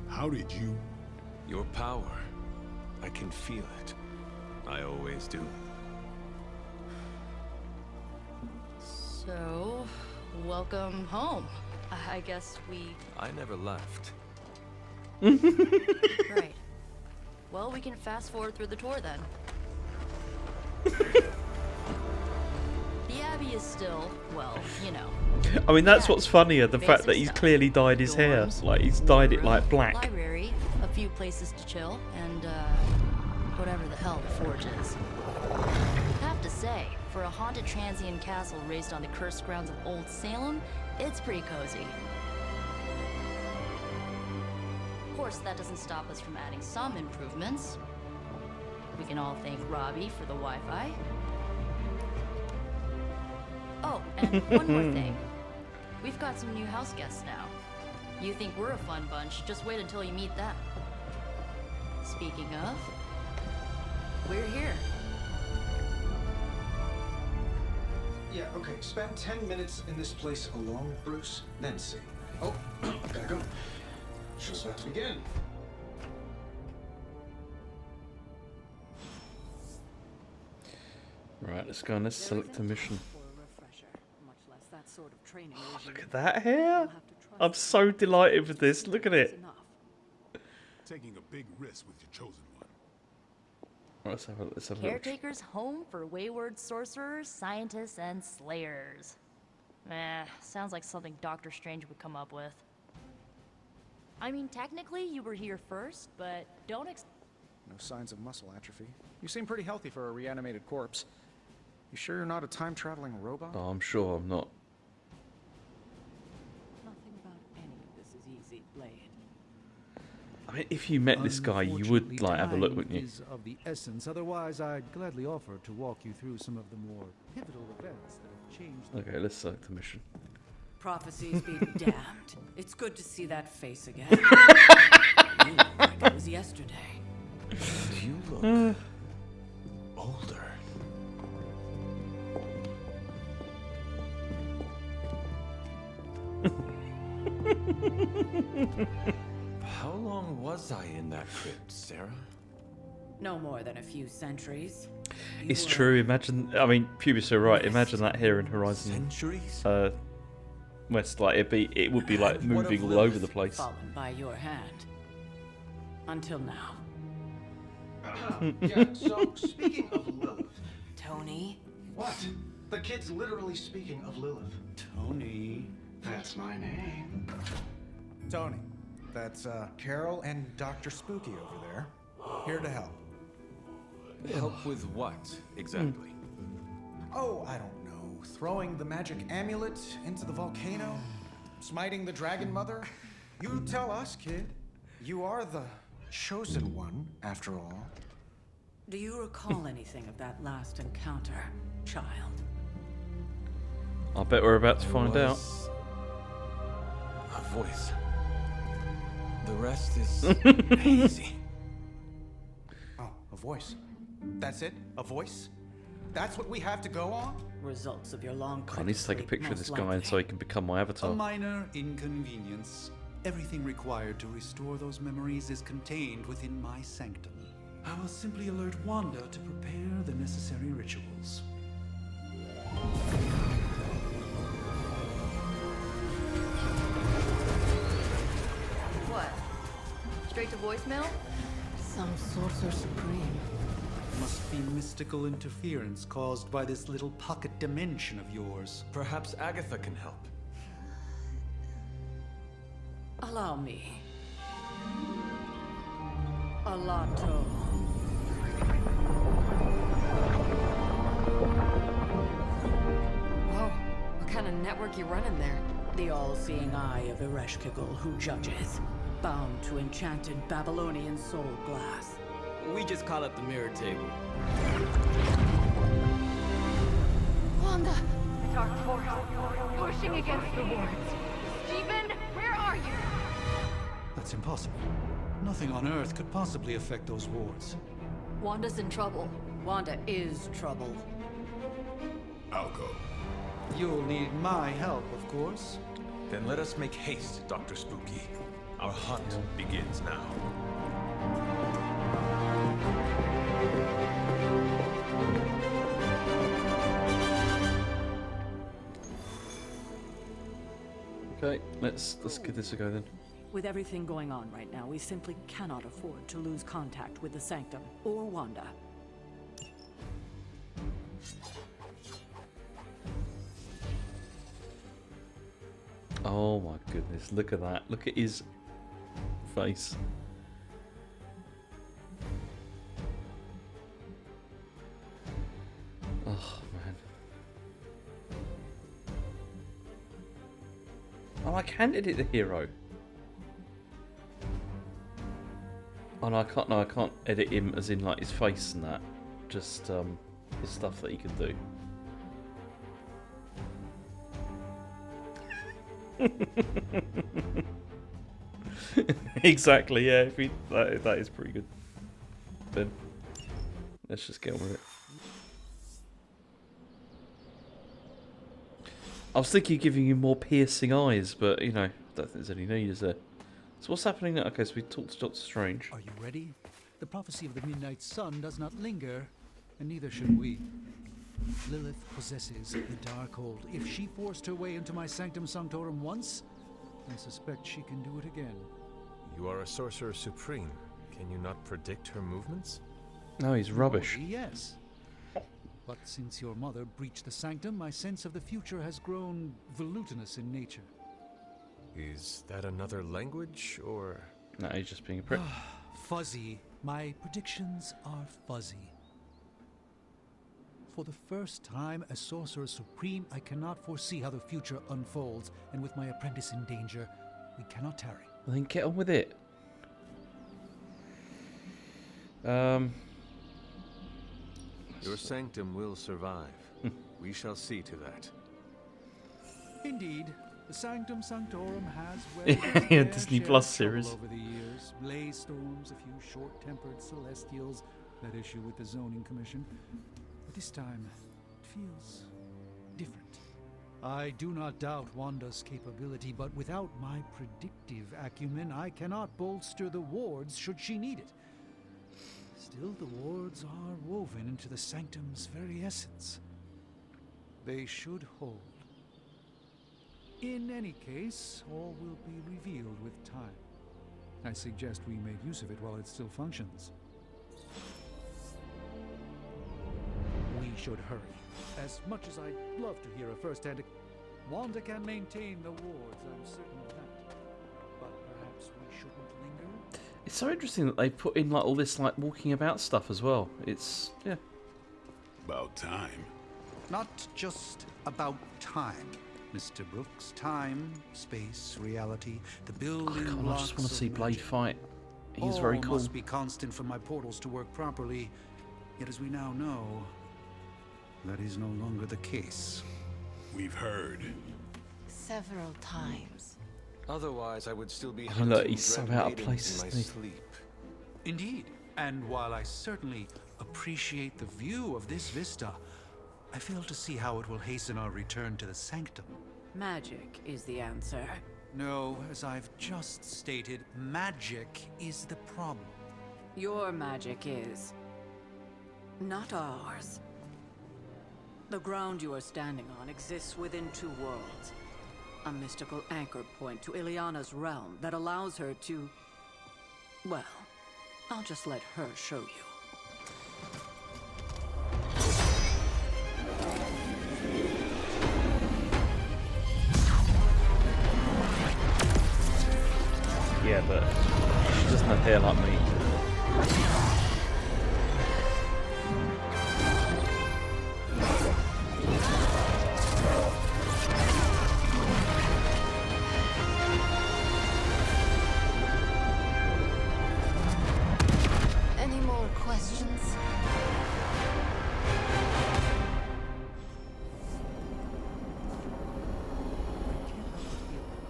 How did you? Your power. I can feel it. I always do. So, welcome home. I guess we... I never left. Right. Well, we can fast forward through the tour then. The Abbey is still, well, you know. I mean, that's what's funnier, the fact that he's clearly dyed his hair. Like, he's dyed it like black. Library, a few places to chill, and whatever the hell the forge is. Have to say, for a haunted transient castle raised on the cursed grounds of Old Salem, it's pretty cozy. Of course, that doesn't stop us from adding some improvements. We can all thank Robbie for the Wi-Fi. Oh, and one more thing. We've got some new house guests now. You think we're a fun bunch, just wait until you meet them. Speaking of, we're here. Yeah, okay. Spend 10 minutes in this place alone, Bruce, then see. Oh, gotta go. Show's about to begin. Right, let's go and let's select a mission. Sort of training Look at that hair! I'm so delighted with this. Look at it. Taking a big risk with your chosen one. Right, let's have a look. Caretaker's home for wayward sorcerers, scientists, and slayers. Sounds like something Doctor Strange would come up with. I mean, technically you were here first, but don't No signs of muscle atrophy. You seem pretty healthy for a reanimated corpse. You sure you're not a time-traveling robot? Oh, I'm sure I'm not. Nothing about any of this is easy, Blade. I mean, if you met this guy, you would like have a look, wouldn't you? Is of the essence. Otherwise, I'd gladly offer to walk you through some of the more pivotal events that have changed. Okay, let's select the mission. Prophecies be damned. It's good to see that face again. You look like it was yesterday. You look older. How long was I in that crypt, Sarah? No more than a few centuries. It's true. Imagine. I mean, Pubis are right. Imagine that here in Horizon. Centuries. West, like it would be like moving all over the place. Fallen by your hand. Until now. Yeah, so speaking of Lilith. Tony? What? The kid's literally speaking of Lilith. Tony. That's my name. Tony. That's Carol and Dr. Spooky over there. Here to help. Help with what, exactly? Oh, I don't know. Throwing the magic amulet into the volcano? Smiting the Dragon Mother? You tell us, kid. You are the chosen one, after all. Do you recall anything of that last encounter, child? I bet we're about to find out. A voice. The rest is hazy. Oh, a voice. That's it? A voice? That's what we have to go on? Results of your long I need to take a picture of this guy so he can become my A avatar. minor inconvenience. Everything required to restore those memories is contained within my sanctum. I will simply alert Wanda to prepare the necessary rituals. What? Straight to voicemail? Some Sorcerer Supreme. Must be mystical interference caused by this little pocket dimension of yours. Perhaps Agatha can help. Allow me. Alato. Whoa, what kind of network you running there? The all-seeing eye of Ereshkigal who judges, bound to enchanted Babylonian soul glass. We just call it the mirror table. Wanda! Dark force, pushing against the wards. Stephen, where are you? That's impossible. Nothing on Earth could possibly affect those wards. Wanda's in trouble. Wanda is trouble. I'll go. You'll need my help, of course. Then let us make haste, Dr. Spooky. Our hunt begins now. Okay, let's give this a go then. With everything going on right now, we simply cannot afford to lose contact with the Sanctum or Wanda. Oh my goodness, look at that. Look at his face. Oh man. Oh, I can edit the hero. Oh no, I can't. No, I can't edit him as in like his face and that. Just the stuff that he can do. Exactly. Yeah. If that is pretty good. Then let's just get on with it. I was thinking of giving you more piercing eyes, but you know, I don't think there's any need, is there? So what's happening now? Okay, so we talked to Doctor Strange. Are you ready? The prophecy of the Midnight Sun does not linger, and neither should we. Lilith possesses the Darkhold. If she forced her way into my Sanctum Sanctorum once, I suspect she can do it again. You are a Sorcerer Supreme. Can you not predict her movements? No, he's rubbish. Normally, yes. But since your mother breached the Sanctum, my sense of the future has grown volutinous in nature. Is that another language, or...? No, he's just being a prick. Fuzzy. My predictions are fuzzy. For the first time as Sorcerer Supreme, I cannot foresee how the future unfolds, and with my apprentice in danger, we cannot tarry. Then get on with it. Your sanctum will survive. We shall see to that. Indeed, the Sanctum Sanctorum has Yeah, Disney Plus series. over the years. Blaze storms, a few short-tempered celestials that issue with the zoning commission. But this time, it feels different. I do not doubt Wanda's capability, but without my predictive acumen, I cannot bolster the wards should she need it. Still, the wards are woven into the Sanctum's very essence. They should hold. In any case, all will be revealed with time. I suggest we make use of it while it still functions. We should hurry. As much as I'd love to hear a first-hand... Wanda can maintain the wards, I'm certain of that. But perhaps we shouldn't linger? It's so interesting that they put in like all this like walking about stuff as well. It's yeah. About time. Not just about time, Mr. Brooks. Time, space, reality, the building God, I blocks just want to of see Blade magic. fight. He's All very cool. must be constant for my portals to work properly. Yet as we now know, that is no longer the case. We've heard. Several times. Otherwise, I would still be Oh, hunting look, he's so Dread out of Maidens place, in my isn't he? sleep. Indeed. And while I certainly appreciate the view of this vista, I fail to see how it will hasten our return to the sanctum. Magic is the answer. No, as I've just stated, magic is the problem. Your magic is. Not ours. The ground you are standing on exists within two worlds. A mystical anchor point to Ileana's realm that allows her to... Well, I'll just let her show you. Yeah, but she doesn't have hair like me. Any more questions?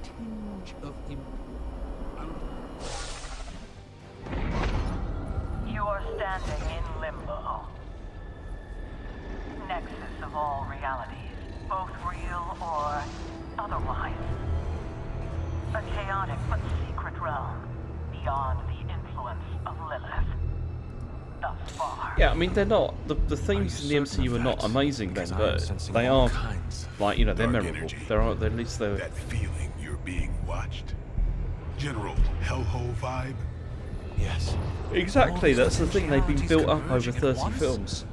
Tinge of You are standing in limbo. Nexus of all realities, both real or otherwise. A chaotic but secret realm, beyond the influence of Lilith. Thus far. Yeah, I mean, they're not. The themes in the MCU are not amazing then, but they are, like, you know, they're memorable. They're at least they're. That feeling you're being watched? General Hellhole vibe? Yes. Exactly, that's the thing. They've been built up over 30 films.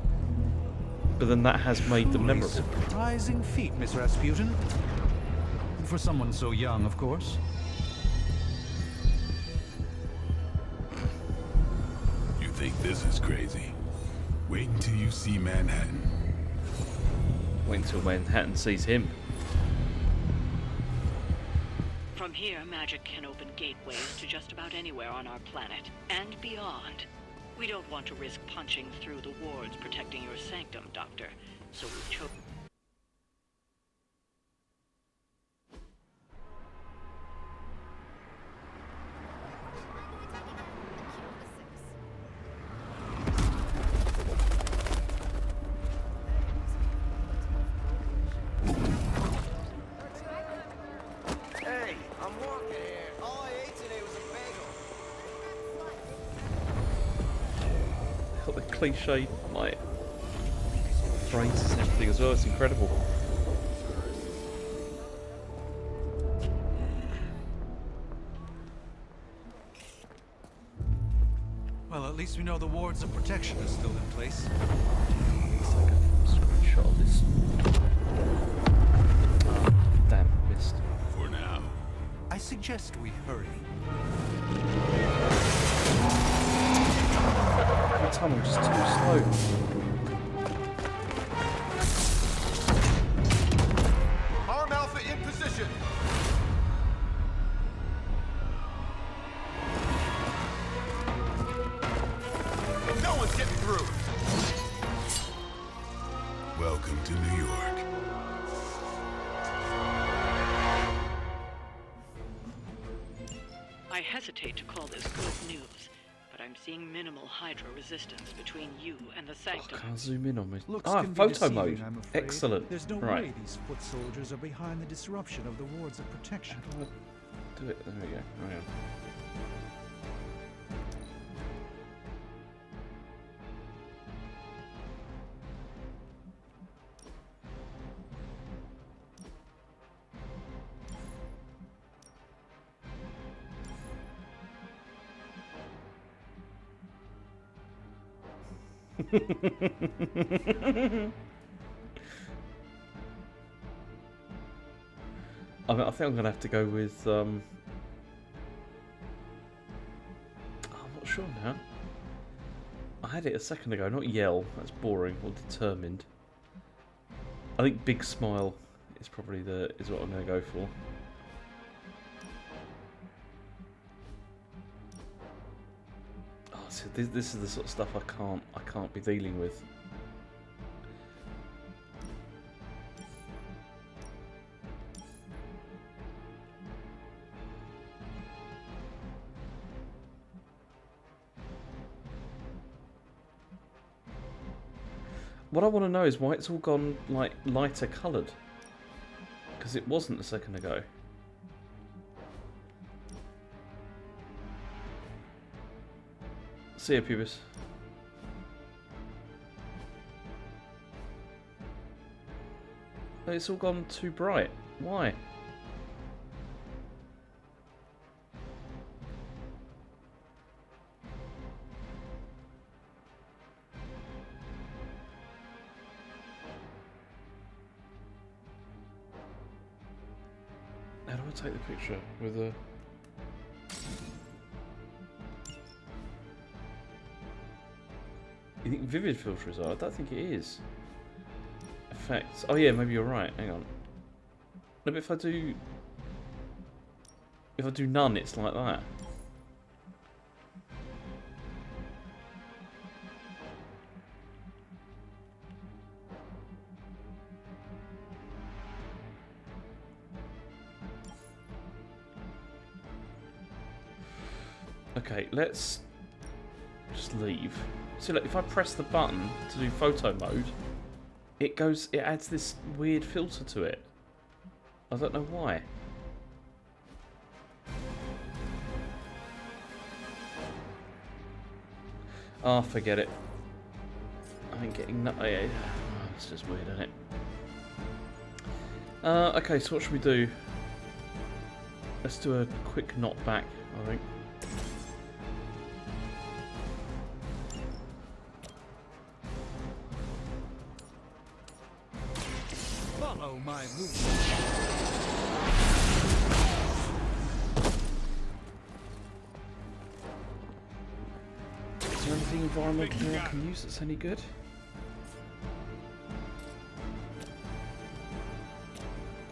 But then that has made them memorable. Surprising feat, Miss Rasputin. For someone so young, of course. You think this is crazy? Wait until you see Manhattan. Wait until Manhattan sees him. From here, magic can open gateways to just about anywhere on our planet, and beyond. We don't want to risk punching through the wards protecting your sanctum, Doctor, so we've chosen... Hey, I'm walking here. All I ate today was a bagel. Got the cliche, like, phrases and everything as well. It's incredible. Well, at least we know the wards of protection are still in place. It's like a screenshot of this. Oh, damn, missed. For now. I suggest we hurry. The tunnel's just too slow. Arm Alpha in position. No one's getting through. Welcome to New York. I hesitate to call this good news, but I'm seeing minimal Hydra resistance between you and the Sanctum. Can't zoom in on me. Looks Ah, can be photo deceiving, mode. I'm afraid. Excellent. There's no Right. way these foot soldiers are behind the disruption of the wards of protection. Do it. There we go. Hang on. I think I'm gonna have to go with. I'm not sure now. I had it a second ago. Not yell. That's boring. Or determined. I think big smile is probably is what I'm gonna go for. Oh, So this is the sort of stuff I can't be dealing with. What I want to know is why it's all gone like lighter coloured, because it wasn't a second ago. See ya, Pubis. It's all gone too bright. Why? How do I take the picture with a... You think vivid filter is on? I don't think it is. Effects. Oh yeah, maybe you're right. Hang on. No, but if I do none, it's like that. Okay, let's just leave. So look, if I press the button to do photo mode, it adds this weird filter to it. I don't know why. Oh, forget it. I ain't getting no. Yeah, it's just weird, isn't it? Okay, so what should we do? Let's do a quick knot back, I think. Follow my movement. Is there anything environmental I can use that's any good?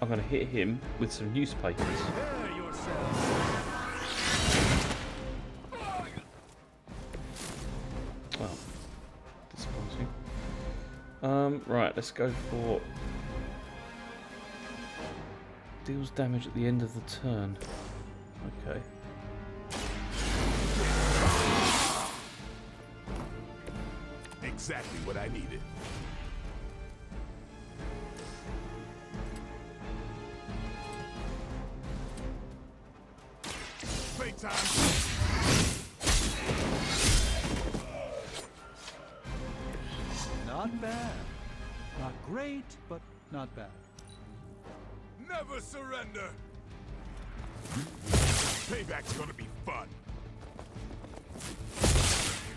I'm going to hit him with some newspapers. Well, disappointing. Right, let's go for... Deals damage at the end of the turn. Okay. Exactly what I needed. Playtime. Not bad. Not great, but not bad. Never surrender. Payback's gonna be fun.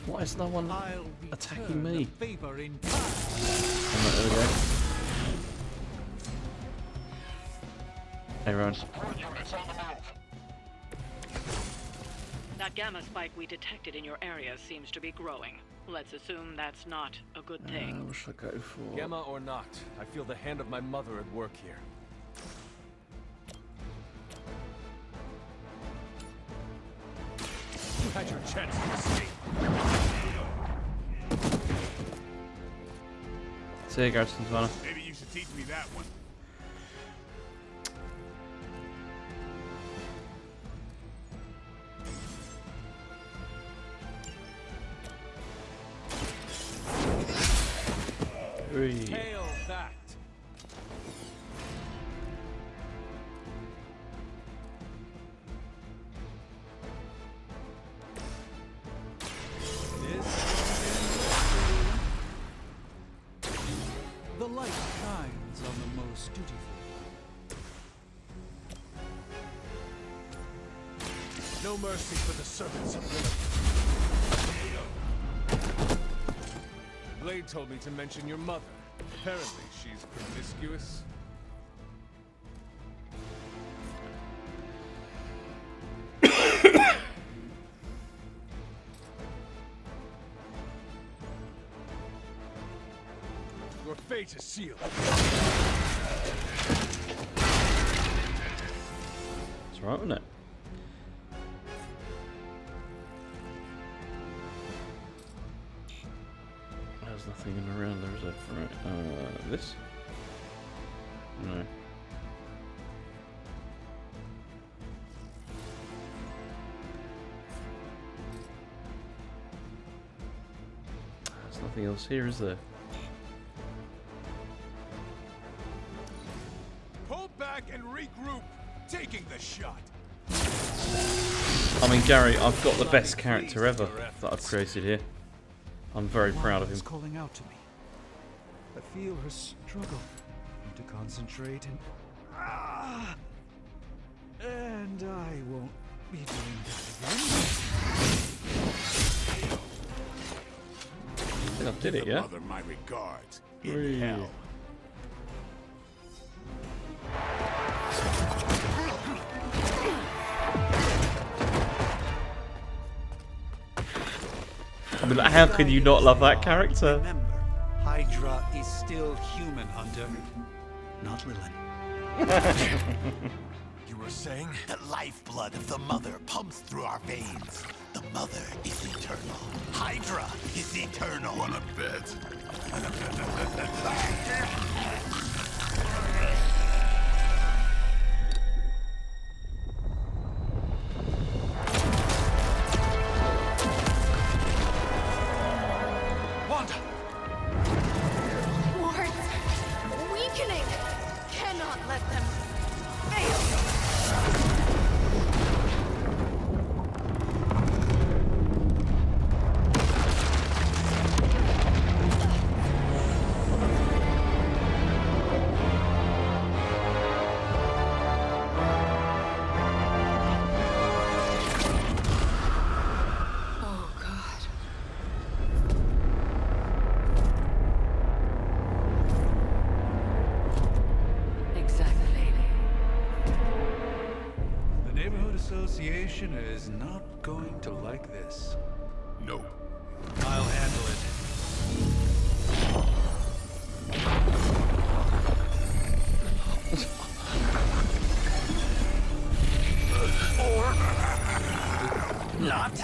Why is no one attacking me? Favor in There we go. Hey, Ron. That gamma spike we detected in your area seems to be growing. Let's assume that's not a good thing. What should I go for? Gamma or not, I feel the hand of my mother at work here. You had your chance to escape. See you, Garrison Savannah. Maybe you should teach me that one. Hail that! The light shines on the most dutiful. No mercy for the servants of Lilith. Blade told me to mention your mother. Apparently, she's promiscuous. Your fate is sealed. It's right, isn't it? Right, this? No. There's nothing else here, is there? Pull back and regroup. Taking the shot. I mean, Gary, I've got the best character ever that I've created here. I'm very proud of him. She's calling out to me. I feel her struggle. Need to concentrate and and I won't be doing that again. I think I did it, yeah? Mother, my regards. Three. In hell. I mean, how can you not love that character? Remember, Hydra is still human, Hunter. Not Lilith. You were saying? The lifeblood of the Mother pumps through our veins. The Mother is eternal. Hydra is eternal. Wanna bet? Wanda! Wards! Weakening! Cannot let them fail! Oh, God. Exactly. The Neighborhood Association is not going to like this. No. I'll handle it. Not. Do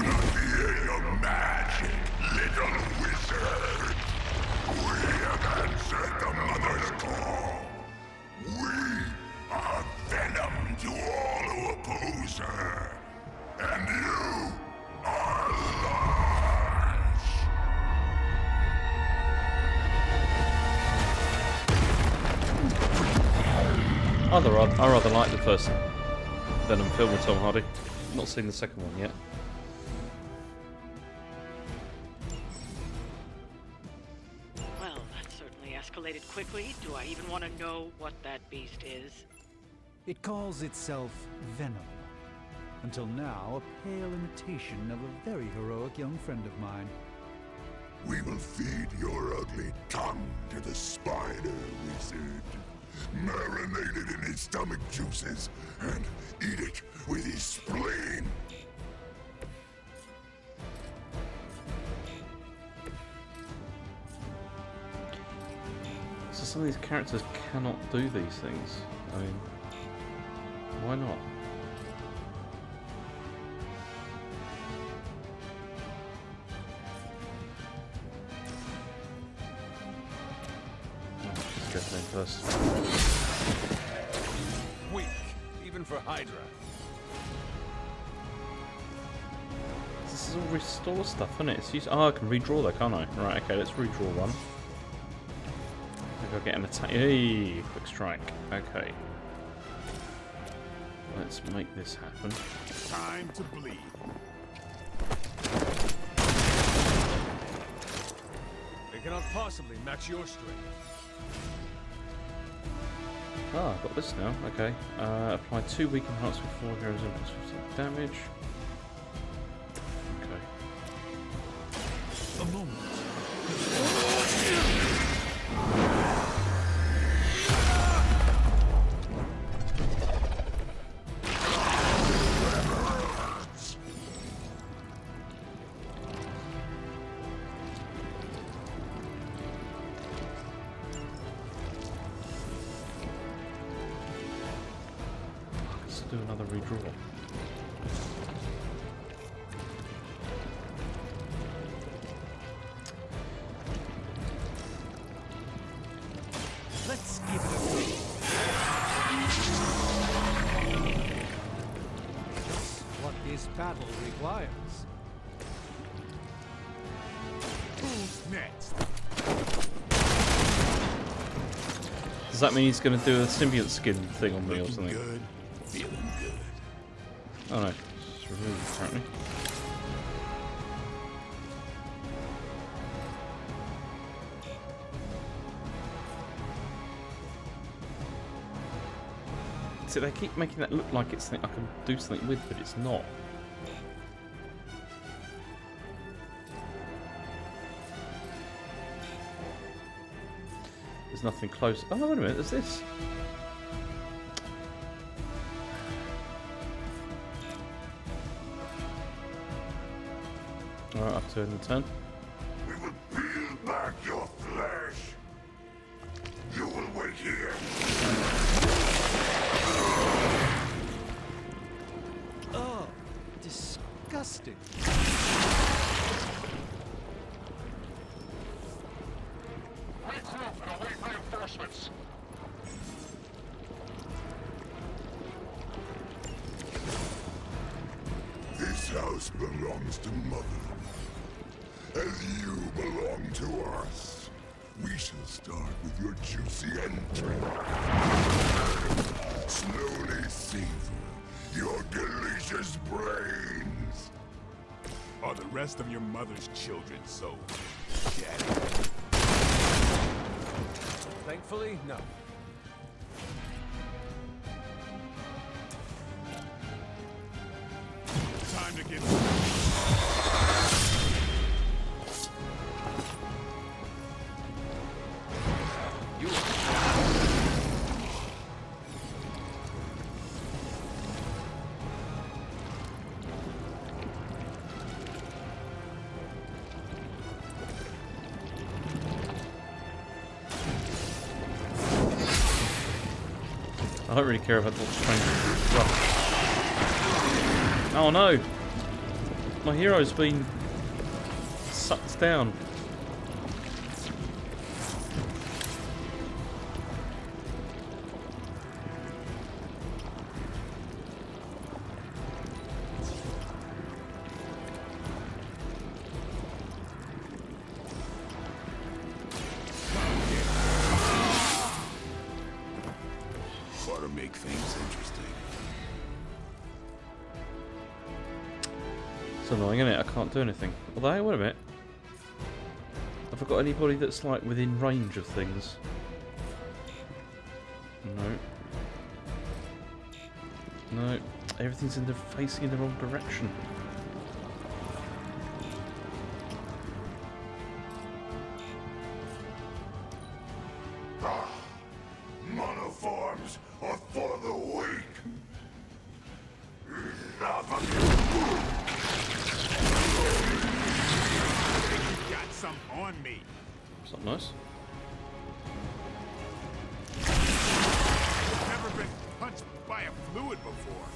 not fear your magic, little wizard. We have answered the Mother's call. We are venom to all who oppose her. And you are large. I rather like the first Venom film with Tom Hardy. Not seen the second one yet. Well, that certainly escalated quickly. Do I even want to know what that beast is? It calls itself Venom. Until now, a pale imitation of a very heroic young friend of mine. We will feed your ugly tongue to the spider wizard. Marinate it in his stomach juices and eat it with his spleen. So some of these characters cannot do these things. I mean, why not? Let's get in first. Weak, even for Hydra. This is all restore stuff, isn't it? It's oh, I can redraw that, can't I? Right, okay, let's redraw one. Maybe I'll get an attack. Hey, quick strike. Okay. Let's make this happen. Time to bleed. They cannot possibly match your strength. Ah, I've got this now. Okay. Apply 2 weak enhancement for 4 heroes and plus 15 damage. Okay. A moment. Let's do another redraw. this battle requires. Who's next? Does that mean he's going to do a symbiote skin thing on me or something? Good, feeling good. Oh no, it's removed apparently. See, they keep making that look like it's something I can do something with, but it's not. There's nothing close. Oh, wait a minute, there's this. Alright, I've turned the turn. We will peel back your flesh. You will wait here. Oh, disgusting. Regroup and await reinforcements. This house belongs to Mother, as you belong to us. We shall start with your juicy entrails. Slowly savor your delicious brains. Are the rest of your mother's children so chatty? Thankfully, no. Time to get... I don't really care about Doctor Strange. Oh no! My hero's been sucked down. Ought to make things interesting. It's annoying, isn't it? I can't do anything. Although, wait a minute. Have I got anybody that's like within range of things? No. No. Everything's facing in the wrong direction. Monoforms are for the weak. Enough of you. Got some on me. Is that nice? Never been punched by a fluid before.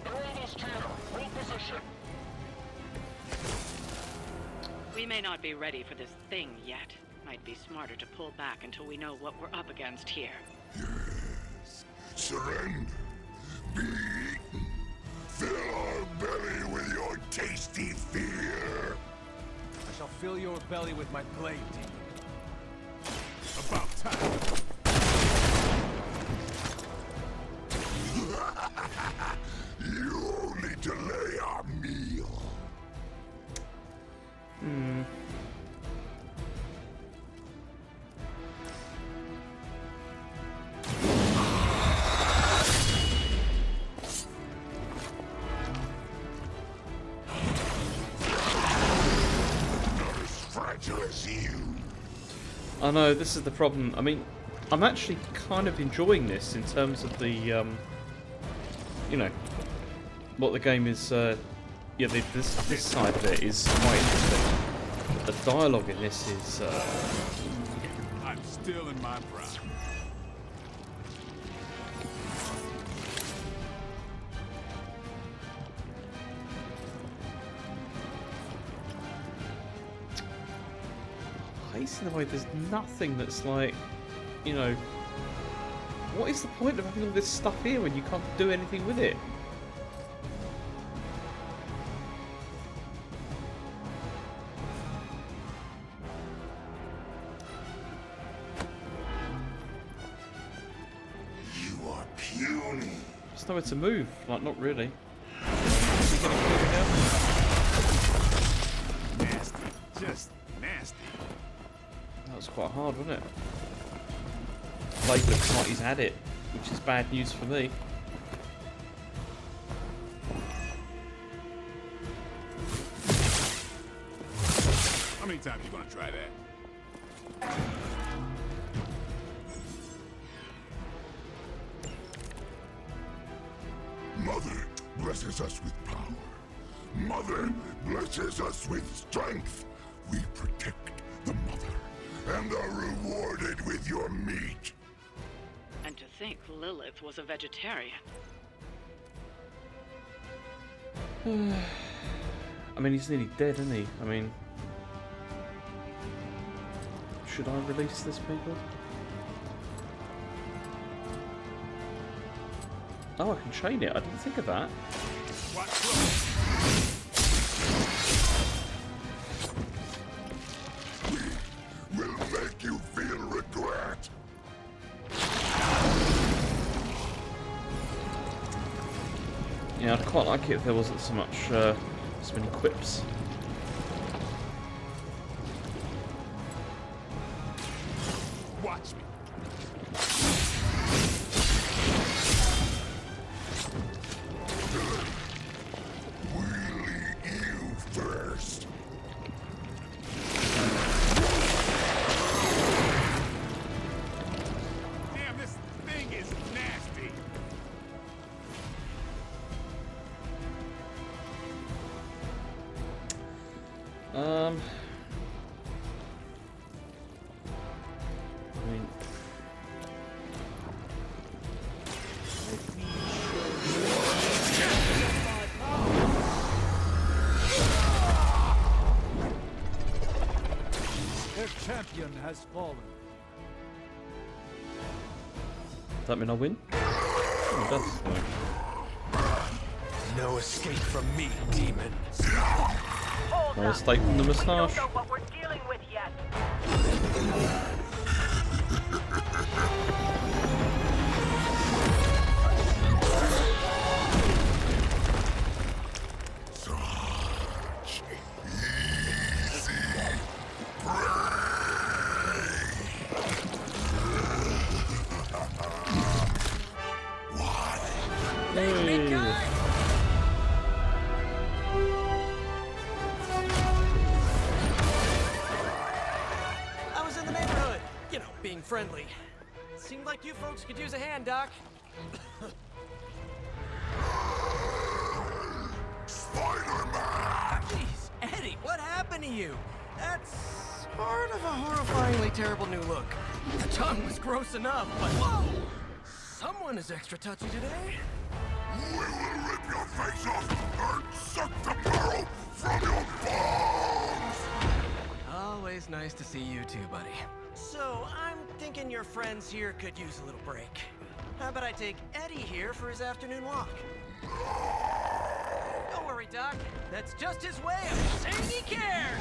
They're almost here. Hold position. We may not be ready for this thing yet. Might be smarter to pull back until we know what we're up against here. Yes. Surrender. Be eaten. Fill our belly with your tasty fear. I shall fill your belly with my blade, demon. About time. You only delay our meal. Not as fragile as you. I know, this is the problem. I mean, I'm actually kind of enjoying this in terms of the, you know, what the game is, yeah, this side of it is quite interesting. The dialogue in this is, I'm still in my prime. in the way there's nothing that's like, you know, what is the point of having all this stuff here when you can't do anything with it? puny. There's nowhere to move. Like, not really. Is he gonna kill me now? Nasty. Just nasty. That was quite hard, wasn't it? Blade looks like he's had it, which is bad news for me. How many times you gonna try that? Mother blesses us with power. Mother blesses us with strength. We protect the mother and are rewarded with your meat. And to think Lilith was a vegetarian. I mean, he's nearly dead, isn't he? I mean, should I release this, people? Oh, I can chain it. I didn't think of that. We'll make you feel regret. Yeah, I'd quite like it if there wasn't so much, so many quips. Watch me. We'll eat you first. Damn, this thing is nasty. I mean, Their champion has fallen. does that mean I win? Oh, it does. No escape from me, demon. No mistake from the moustache. Don't know what we're dealing with yet. Such easy I was in the neighborhood, you know, being friendly. Seemed like you folks could use a hand, Doc. Spider-Man! Jeez, Eddie, what happened to you? That's sort of a horrifyingly terrible new look. The tongue was gross enough, but whoa! Someone is extra touchy today. We will rip your face off and suck the marrow from your bones! Always nice to see you too, buddy. So, I'm thinking your friends here could use a little break. How about I take Eddie here for his afternoon walk? Don't worry, Doc. That's just his way of saying he cares!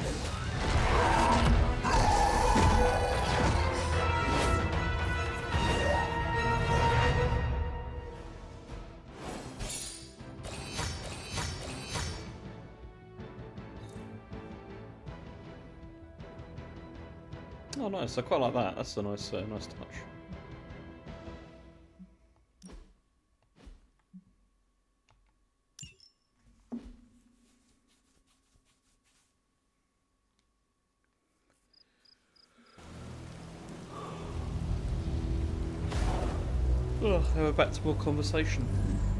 Oh, nice. I quite like that. That's a nice, nice touch. Oh, now we're back to more conversation.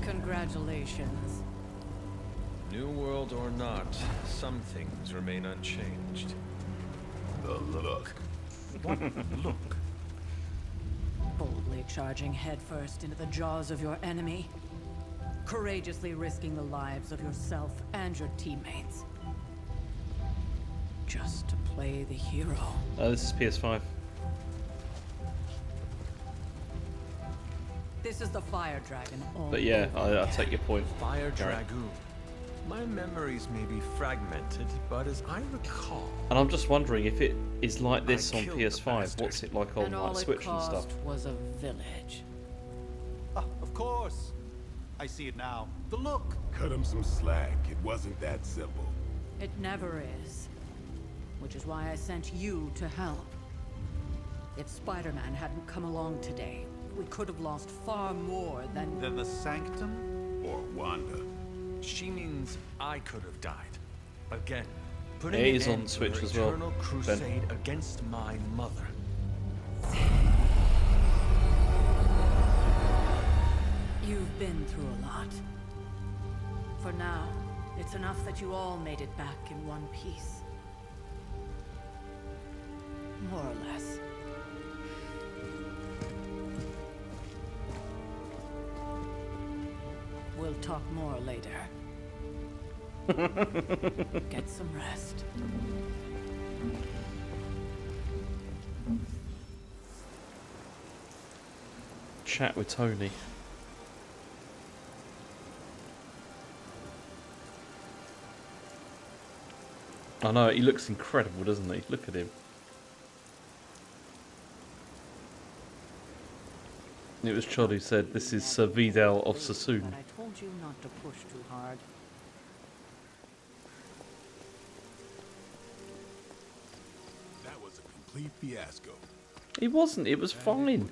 Congratulations. New world or not, some things remain unchanged. The look. What look? Boldly charging headfirst into the jaws of your enemy. Courageously risking the lives of yourself and your teammates. Just to play the hero. This is PS5. This is the Fire Dragon. But yeah, I take your point. Fire Dragoon. My memories may be fragmented, but as I recall... And I'm just wondering if it is like this on PS5, what's it like on And all like it Switch and cost stuff? was a village. Ah, of course. I see it now. The look. Cut him some slack. It wasn't that simple. It never is. Which is why I sent you to help. If Spider-Man hadn't come along today, we could have lost far more than... Then the Sanctum? Or Wanda. She means I could have died. Again. Yeah, Putting he's an on end to Switch her as well, eternal Ben. crusade against my mother. You've been through a lot. For now, it's enough that you all made it back in one piece. More or less. We'll talk more later. Get some rest. Chat with Tony. I know, he looks incredible, doesn't he? Look at him. It was Chod who said, this is Sir Vidal of Sassoon. But I told you not to push too hard. That was a complete fiasco. It wasn't, it was fine.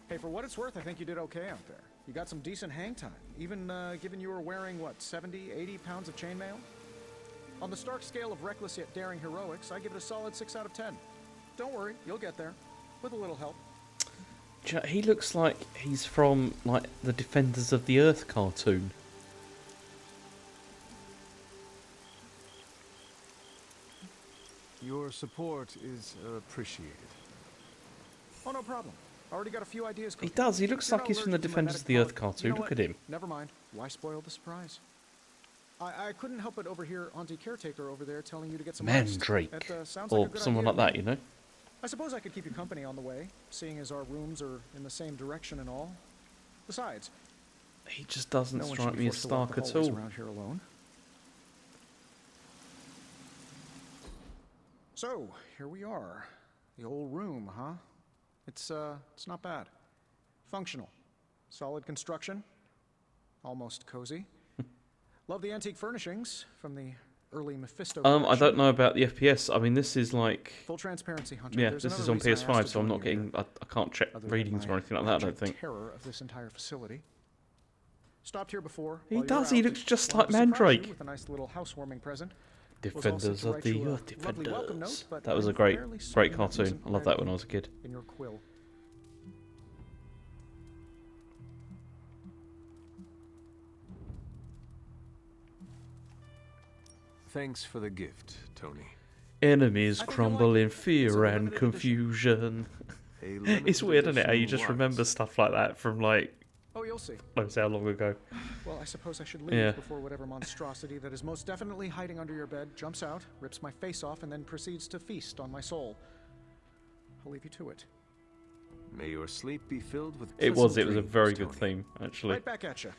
Hey, for what it's worth, I think you did okay out there. You got some decent hang time, even given you were wearing, what, 70, 80 pounds of chainmail? On the Stark scale of reckless yet daring heroics, I give it a solid 6 out of 10. Don't worry, you'll get there. With a little help. He looks like he's from, like, the Defenders of the Earth cartoon. Your support is appreciated. Oh, no problem. Already got a few ideas He cooking. does, he looks You're like not he's from the allergic to my Defenders of the Earth medic cartoon. You know Look what? at him. Never mind. Why spoil the surprise? I couldn't help but overhear Auntie Caretaker over there telling you to get some rest. Mandrake. That, sounds Or like a good someone idea like to that, me. you know? I suppose I could keep you company on the way, seeing as our rooms are in the same direction and all. Besides, He just doesn't no one should strike be me as forced to walk Stark the at hallways all. around here alone. So, here we are. The old room, huh? It's not bad. Functional. Solid construction. Almost cozy. Love the antique furnishings from the early Mephisto I collection. don't know about the FPS. I mean, this is like... Full transparency, Hunter. Yeah, There's this is another on reason I asked PS5, to so I'm join not you getting... here, I can't check other than readings or my anything like that, I don't abject think. terror of this entire facility. Stopped here before. He while you does, were he out. looks just Wanted like to surprise you Mandrake. with a nice little housewarming present. Defenders of the Earth, Defenders. Defenders. That was a great cartoon. I loved that when I was a kid. In your quill. Thanks for the gift, Tony. Enemies crumble in fear and confusion. It's weird, isn't it? How you just remember stuff like that from like... Oh, you'll see. Knows how long ago. Well, I suppose I should leave Yeah. before whatever monstrosity that is most definitely hiding under your bed jumps out, rips my face off, and then proceeds to feast on my soul. I'll leave you to it. May your sleep be filled with It was pleasant a dreams, very good Tony. theme, actually. Right back at you.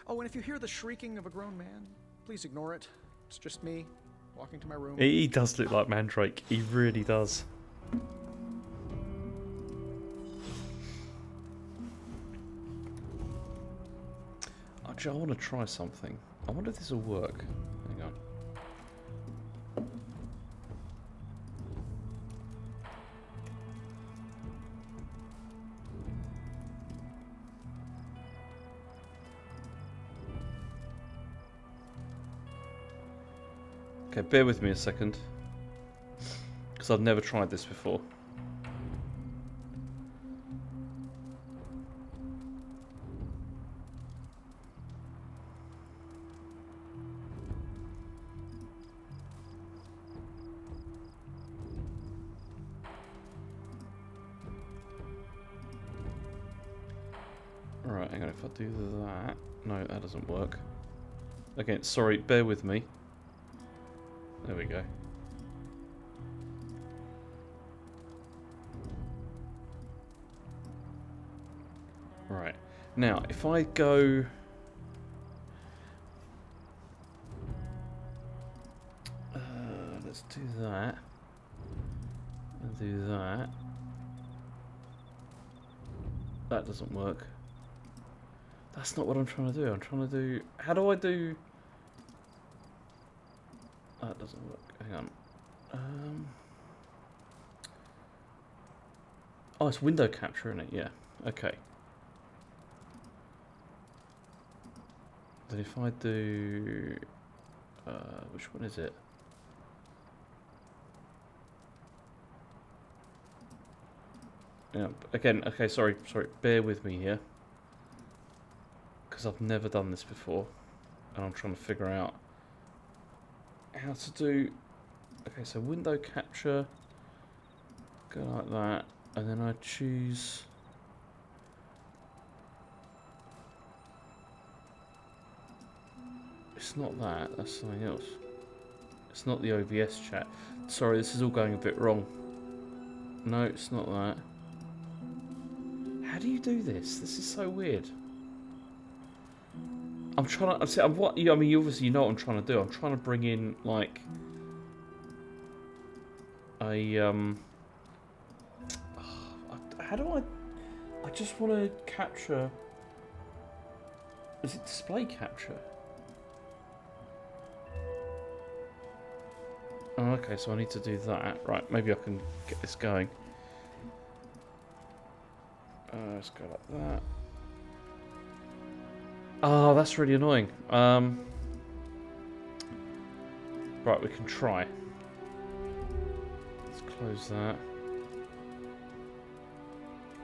Oh, and if you hear the shrieking of a grown man, please ignore it. It's just me, walking to my room. He does look like Mandrake. He really does. Actually, I want to try something. I wonder if this will work. Hang on. Okay, bear with me a second. Because I've never tried this before. Alright, hang on, if I do that... No, that doesn't work. Again, sorry, bear with me. There we go. Right. Now, if I go... let's do that. And do that. That doesn't work. That's not what I'm trying to do. I'm trying to do... How do I do... That doesn't work. Hang on. Oh, it's window capture, isn't it? Yeah. Okay. Then if I do... which one is it? Yeah, again, okay, sorry, bear with me here. Because I've never done this before. And I'm trying to figure out how to do... Okay, so window capture. Go like that. And then I choose... It's not that, that's something else. It's not the OBS chat. Sorry, this is all going a bit wrong. No, it's not that. How do you do this? This is so weird. I'm trying to... I mean, you obviously know what I'm trying to do. I'm trying to bring in, like... a, how do I just want to capture... Is it display capture? Oh, okay, so I need to do that. Right, maybe I can get this going. Let's go like that. Oh, that's really annoying. Right, we can try. Let's close that.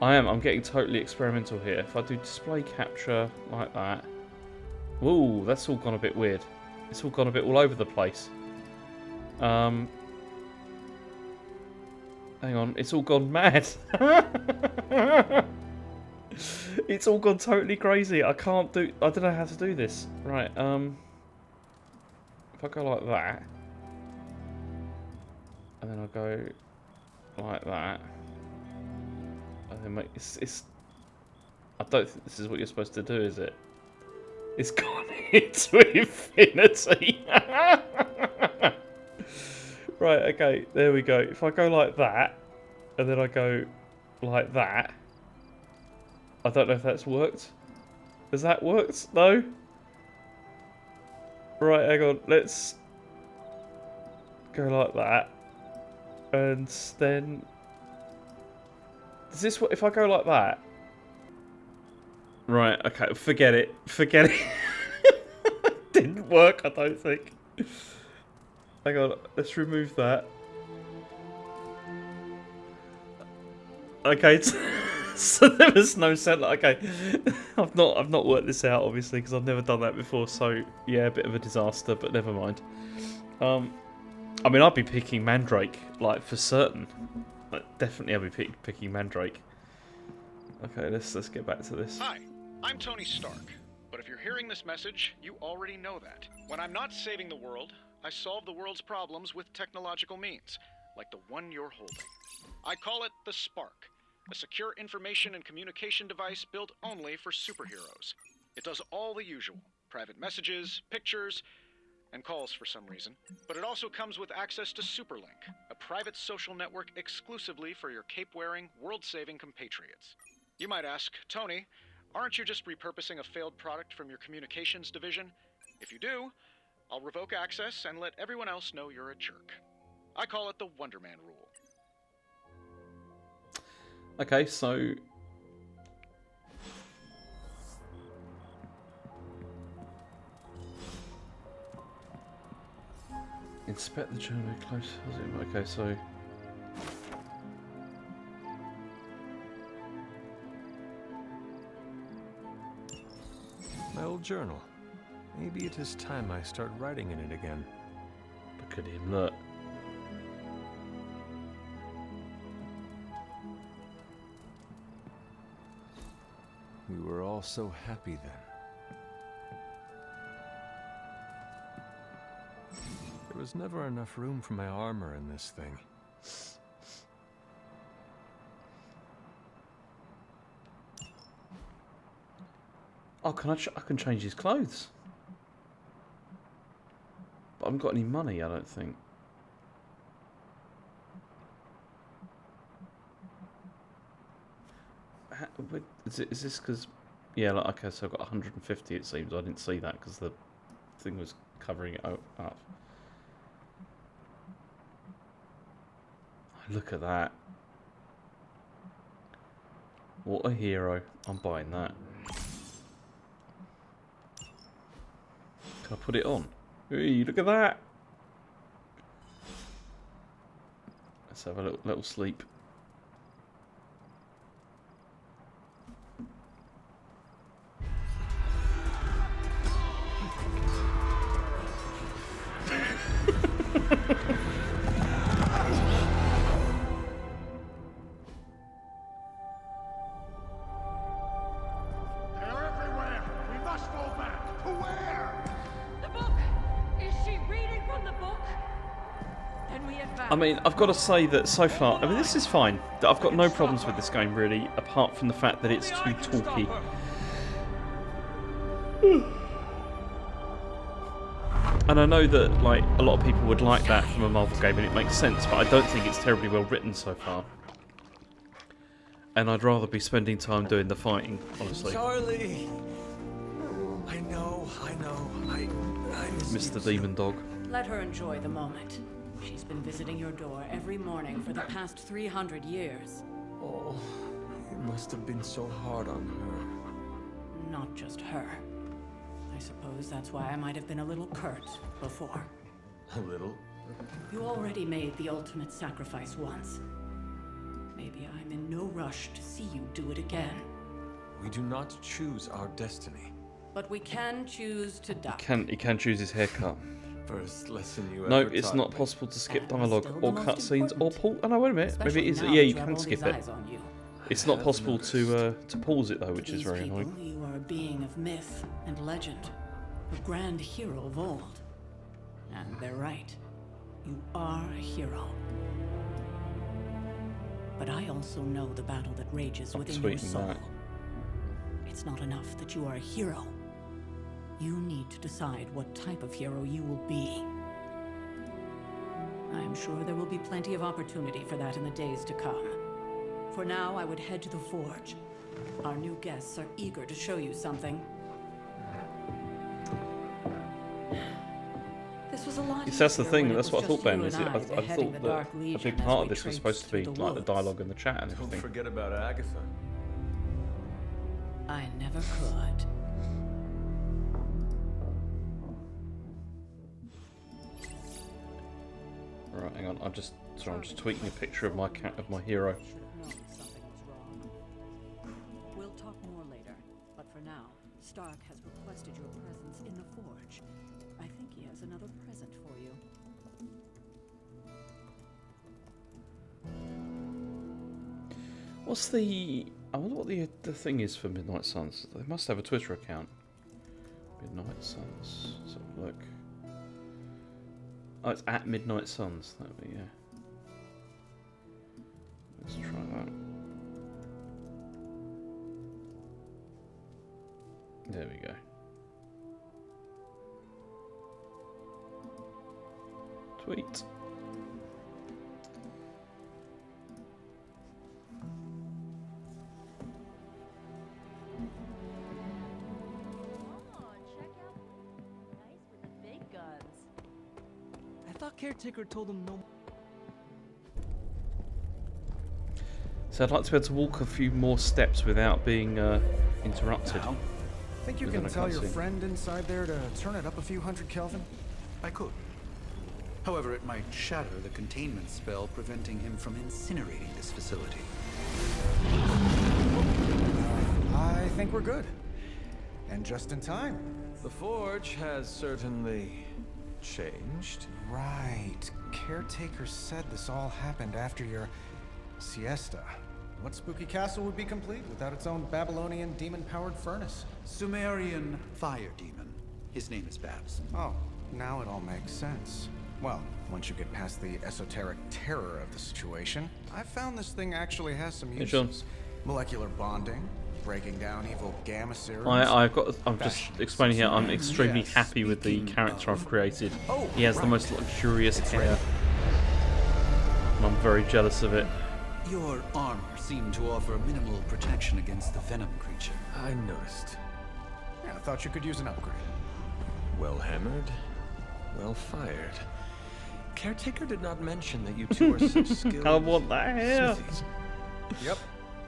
I'm getting totally experimental here. If I do display capture like that. Whoa, that's all gone a bit weird. It's all gone a bit all over the place. Hang on, it's all gone mad. It's all gone totally crazy. I don't know how to do this. Right, if I go like that, and then I'll go like that, and then it's I don't think this is what you're supposed to do, is it? It's gone into infinity. Right, okay, there we go. If I go like that, and then I go like that, I don't know if that's worked. Has that worked? No? Right, hang on, let's go like that. And then... Is this what... If I go like that... Right, okay, forget it. Forget it. Didn't work, I don't think. Hang on, let's remove that. Okay, so there was no center. Okay, I've not worked this out obviously because I've never done that before. So yeah, a bit of a disaster, but never mind. I mean, I'd be picking Mandrake, like for certain. Like, definitely, I'd be picking Mandrake. Okay, let's get back to this. Hi, I'm Tony Stark. But if you're hearing this message, you already know that. When I'm not saving the world, I solve the world's problems with technological means, like the one you're holding. I call it the Spark, a secure information and communication device built only for superheroes. It does all the usual, private messages, pictures, and calls for some reason. But it also comes with access to Superlink, a private social network exclusively for your cape-wearing, world-saving compatriots. You might ask, Tony, aren't you just repurposing a failed product from your communications division? If you do, I'll revoke access and let everyone else know you're a jerk. I call it the Wonder Man rule. Okay, so... Inspect the journal close. Okay, so... My old journal. Maybe it is time I start writing in it again. Look at him, look. We were all so happy then. There was never enough room for my armor in this thing. Oh, I can change his clothes. But I haven't got any money, I don't think. Is this because... Yeah, like, okay, so I've got 150 it seems. I didn't see that because the thing was covering it up. Look at that. What a hero. I'm buying that. Can I put it on? Hey, look at that. Let's have a little sleep. I mean, I've got to say that so far, I mean, this is fine. I've got no problems with this game, really, apart from the fact that it's too talky. And I know that, like, a lot of people would like that from a Marvel game, and it makes sense, but I don't think it's terribly well written so far. And I'd rather be spending time doing the fighting, honestly. Charlie! I know. I miss Mr. Demon Dog. Let her enjoy the moment. She's been visiting your door every morning for the past 300 years. Oh, it must have been so hard on her. Not just her. I suppose that's why I might have been a little curt before. A little? You already made the ultimate sacrifice once. Maybe I'm in no rush to see you do it again. We do not choose our destiny. But we can choose to die. He can choose his haircut. First lesson you No, ever it's taught not me. possible to skip dialogue or cutscenes or pause. Oh no, wait a minute. Maybe it is. Yeah, you can skip it. It's not possible to pause it though, which is very annoying. You are a being of myth and legend, a grand hero of old. And they're right. You are a hero. But I also know the battle that rages within your soul. That. It's not enough that you are a hero. You need to decide what type of hero you will be. I am sure there will be plenty of opportunity for that in the days to come. For now, I would head to the Forge. Our new guests are eager to show you something. This was a lot Yes, that's the easier thing. when it That's was what I thought, just Ben. you Is and I beheading thought the that Dark a Legion big as part we of this was traipsed supposed to be through the like the woods. dialogue and the chat and Don't everything. forget about Agatha. I never could. Right, hang on. I'm just tweaking a picture of my hero. We'll talk more later, but for now, Stark has requested your presence in the Forge. I think he has another present for you. What's the... I wonder what the thing is for Midnight Suns. They must have a Twitter account. Midnight Suns. Let's have a look. Oh, it's at Midnight Suns. That'd be, yeah. Let's try that. There we go. Tweet. I thought Caretaker told him no. So I'd like to be able to walk a few more steps without being interrupted. Think you within can a tell your cutscene. friend inside there to turn it up a few hundred Kelvin? I could. However, it might shatter the containment spell preventing him from incinerating this facility. I think we're good. And just in time. The Forge has certainly changed. Right. Caretaker said this all happened after your siesta. What spooky castle would be complete without its own Babylonian demon-powered furnace? Sumerian fire demon. His name is Babs. Oh, now it all makes sense. Well, once you get past the esoteric terror of the situation, I've found this thing actually has some Hey, Sean. uses. Molecular bonding, breaking down evil gamma serums. I'm just explaining here. I'm extremely Yes, happy with the speaking character I've created. Oh, He has the right. most luxurious hair, and I'm very jealous of it. Your armor seemed to offer minimal protection against the venom creature. I noticed. Yeah, I thought you could use an upgrade. Well hammered, well fired. Caretaker did not mention that you two are such skilled I want that hair. smithies. Yep.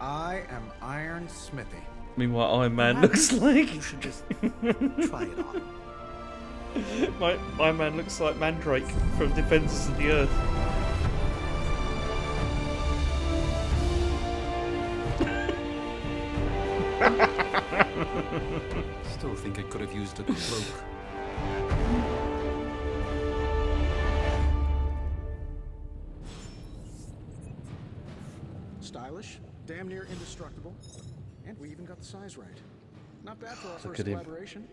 I am Iron Smithy. Meanwhile, Iron Man looks like. You should just try it on. My Iron Man looks like Mandrake from Defenders of the Earth. Still think it could have used a cloak. Stylish, damn near indestructible, and we even got the size right. Not bad for our Look first at him. collaboration.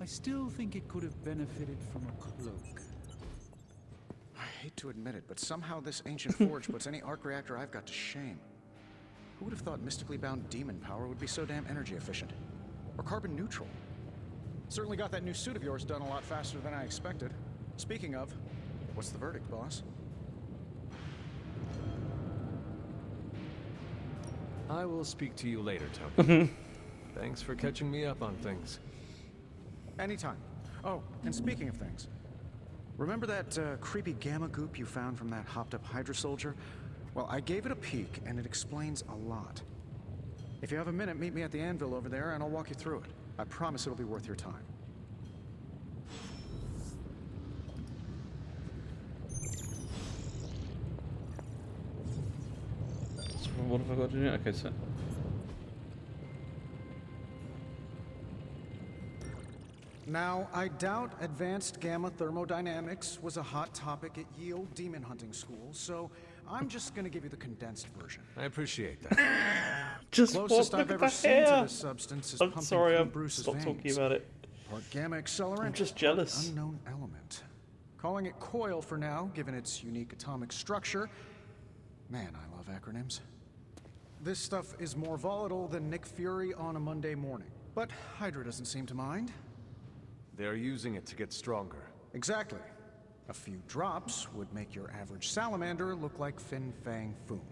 I still think it could have benefited from a cloak. I hate to admit it, but somehow this ancient forge puts any arc reactor I've got to shame. Who would have thought mystically bound demon power would be so damn energy efficient? Or carbon neutral? Certainly got that new suit of yours done a lot faster than I expected. Speaking of, what's the verdict, boss? I will speak to you later, Toby. Thanks for catching me up on things. Anytime. Oh, and speaking of things, remember that creepy gamma goop you found from that hopped-up Hydra soldier? Well, I gave it a peek, and it explains a lot. If you have a minute, meet me at the anvil over there, and I'll walk you through it. I promise it'll be worth your time. So what have I got to do? Okay, so. Now, I doubt advanced gamma thermodynamics was a hot topic at Yield Demon Hunting School, so I'm just gonna give you the condensed version. I appreciate that. Just Closest look I've at ever the seen hair. to this substance is I'm pumping sorry, through I've Bruce's stopped veins. talking about it. Part gamma accelerant. I'm just part jealous. Unknown element. Calling it coil for now, given its unique atomic structure. Man, I love acronyms. This stuff is more volatile than Nick Fury on a Monday morning. But Hydra doesn't seem to mind. They're using it to get stronger. Exactly. A few drops would make your average salamander look like Fin Fang Foom.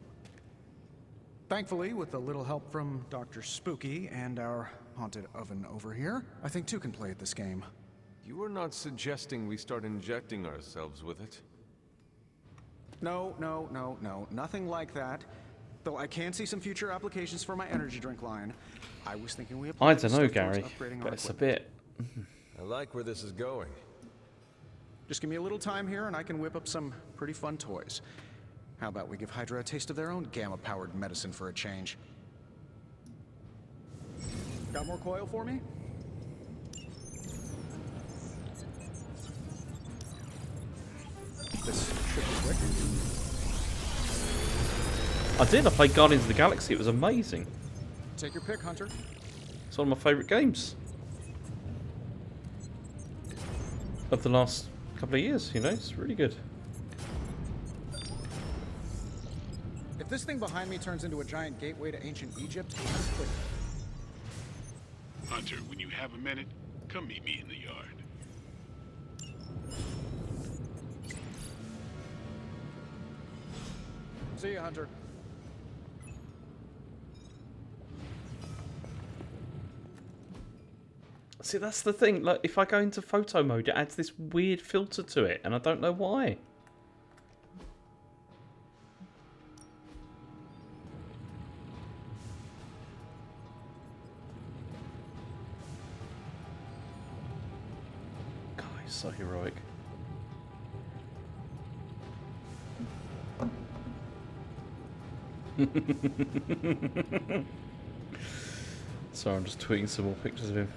Thankfully, with a little help from Dr. Spooky and our haunted oven over here, I think two can play at this game. You are not suggesting we start injecting ourselves with it? No, nothing like that. Though I can see some future applications for my energy drink line. I was thinking we apply I this don't know, stuff towards Gary, upgrading but our it's a equipment. bit. I like where this is going. Just give me a little time here and I can whip up some pretty fun toys. How about we give Hydra a taste of their own gamma-powered medicine for a change? Got more coil for me? This should be quick. I did. I played Guardians of the Galaxy. It was amazing. Take your pick, Hunter. It's one of my favourite games of the last couple of years. You know, it's really good. If this thing behind me turns into a giant gateway to ancient Egypt, I'm clear. Hunter, when you have a minute, come meet me in the yard. See you, Hunter. See, that's the thing. Like, if I go into photo mode, it adds this weird filter to it, and I don't know why. God, he's so heroic. Sorry, I'm just tweeting some more pictures of him.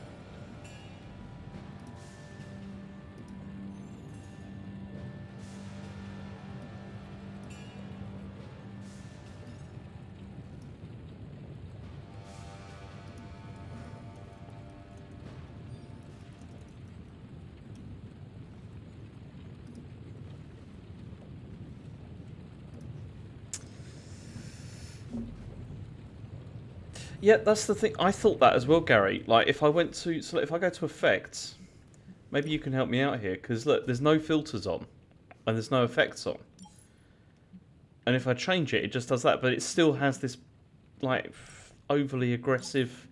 Yeah, that's the thing. I thought that as well, Gary. Like, if I went to, so if I go to effects, maybe you can help me out here. Because look, there's no filters on, and there's no effects on. And if I change it, it just does that. But it still has this, like, overly aggressive...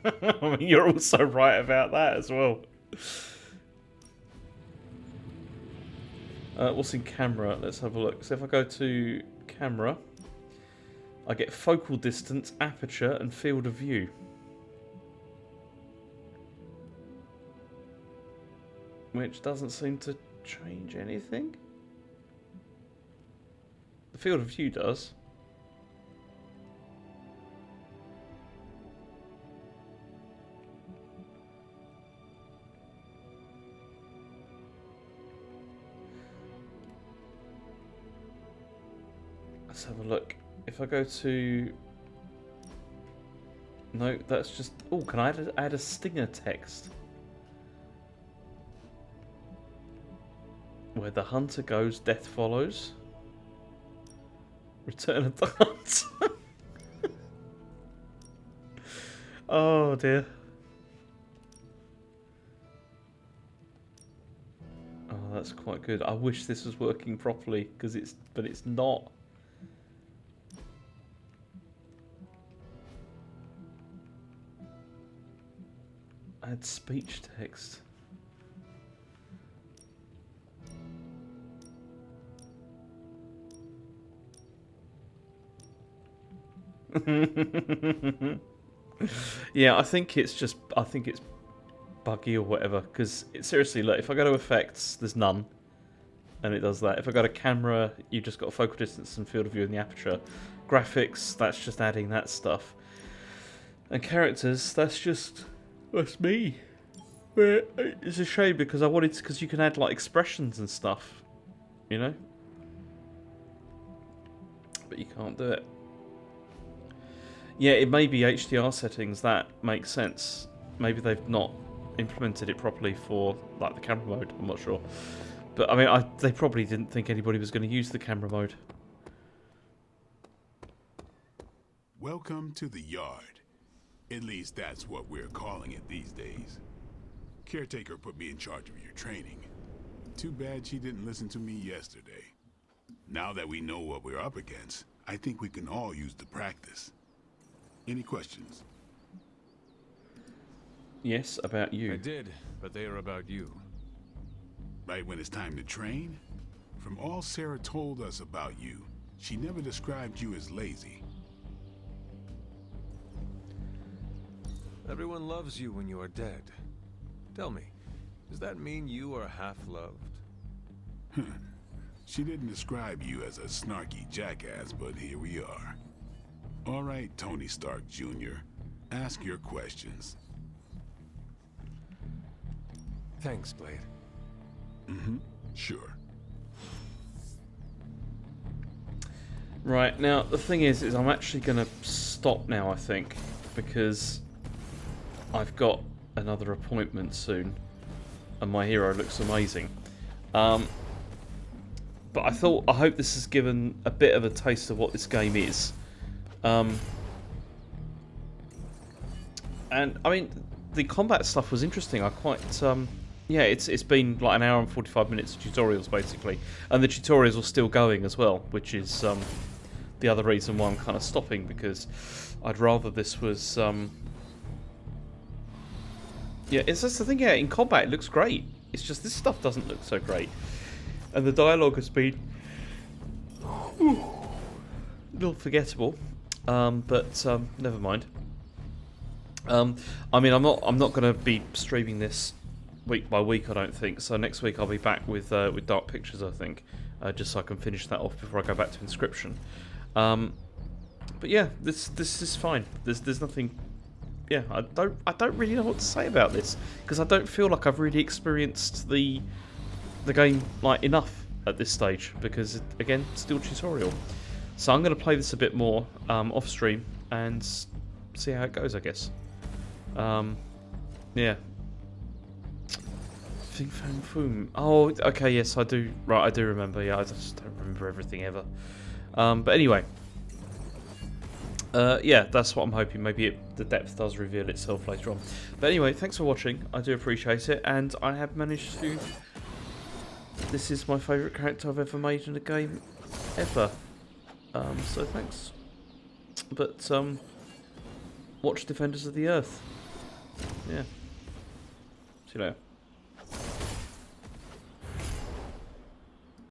I mean, you're also right about that as well. What's in camera? Let's have a look. So if I go to camera, I get focal distance, aperture, and field of view. Which doesn't seem to change anything. The field of view does. Let's have a look. If I go to... No, that's just... Oh, can I add a stinger text? Where the hunter goes, death follows. Return of the Hunter. Oh dear. Oh, that's quite good. I wish this was working properly, but it's not. Add speech text. Yeah, I think it's buggy or whatever, because seriously, look, if I go to effects, there's none, and it does that. If I go to camera, you just got focal distance and field of view in the aperture. Graphics, that's just adding that stuff. And characters, that's me. But it's a shame because because you can add like expressions and stuff, you know? But you can't do it. Yeah, it may be HDR settings, that makes sense. Maybe they've not implemented it properly for like the camera mode, I'm not sure. But I mean, they probably didn't think anybody was going to use the camera mode. Welcome to the yard. At least that's what we're calling it these days. Caretaker put me in charge of your training. Too bad she didn't listen to me yesterday. Now that we know what we're up against, I think we can all use the practice. Any questions? Yes, about you. I did, but they are about you. Right when it's time to train? From all Sarah told us about you, she never described you as lazy. Everyone loves you when you are dead. Tell me, does that mean you are half-loved? She didn't describe you as a snarky jackass, but here we are. All right, Tony Stark Jr., ask your questions. Thanks, Blade. Sure. Right, now the thing is I'm actually going to stop now, I think, because I've got another appointment soon, and my hero looks amazing. But I hope this has given a bit of a taste of what this game is. And I mean, the combat stuff was interesting. I quite, yeah, it's been like an hour and 45 minutes of tutorials basically, and the tutorials are still going as well, which is the other reason why I'm kind of stopping, because I'd rather this was. Yeah, it's just the thing. Yeah, in combat it looks great. It's just this stuff doesn't look so great, and the dialogue has been a little forgettable. But never mind. I mean, I'm not going to be streaming this week by week, I don't think. So next week I'll be back with Dark Pictures, I think, just so I can finish that off before I go back to Inscription. But yeah, this is fine. There's nothing. Yeah, I don't really know what to say about this, because I don't feel like I've really experienced the game like enough at this stage, because again, still tutorial. So I'm going to play this a bit more off stream and see how it goes, I guess. Yeah. Fing Fang Foom. Oh, okay, yes, I do. Right, I do remember. Yeah, I just don't remember everything ever. But anyway. Yeah, that's what I'm hoping. Maybe the depth does reveal itself later on. But anyway, thanks for watching. I do appreciate it, and I have managed to... This is my favourite character I've ever made in a game ever. So thanks. But watch Defenders of the Earth. Yeah. See you later.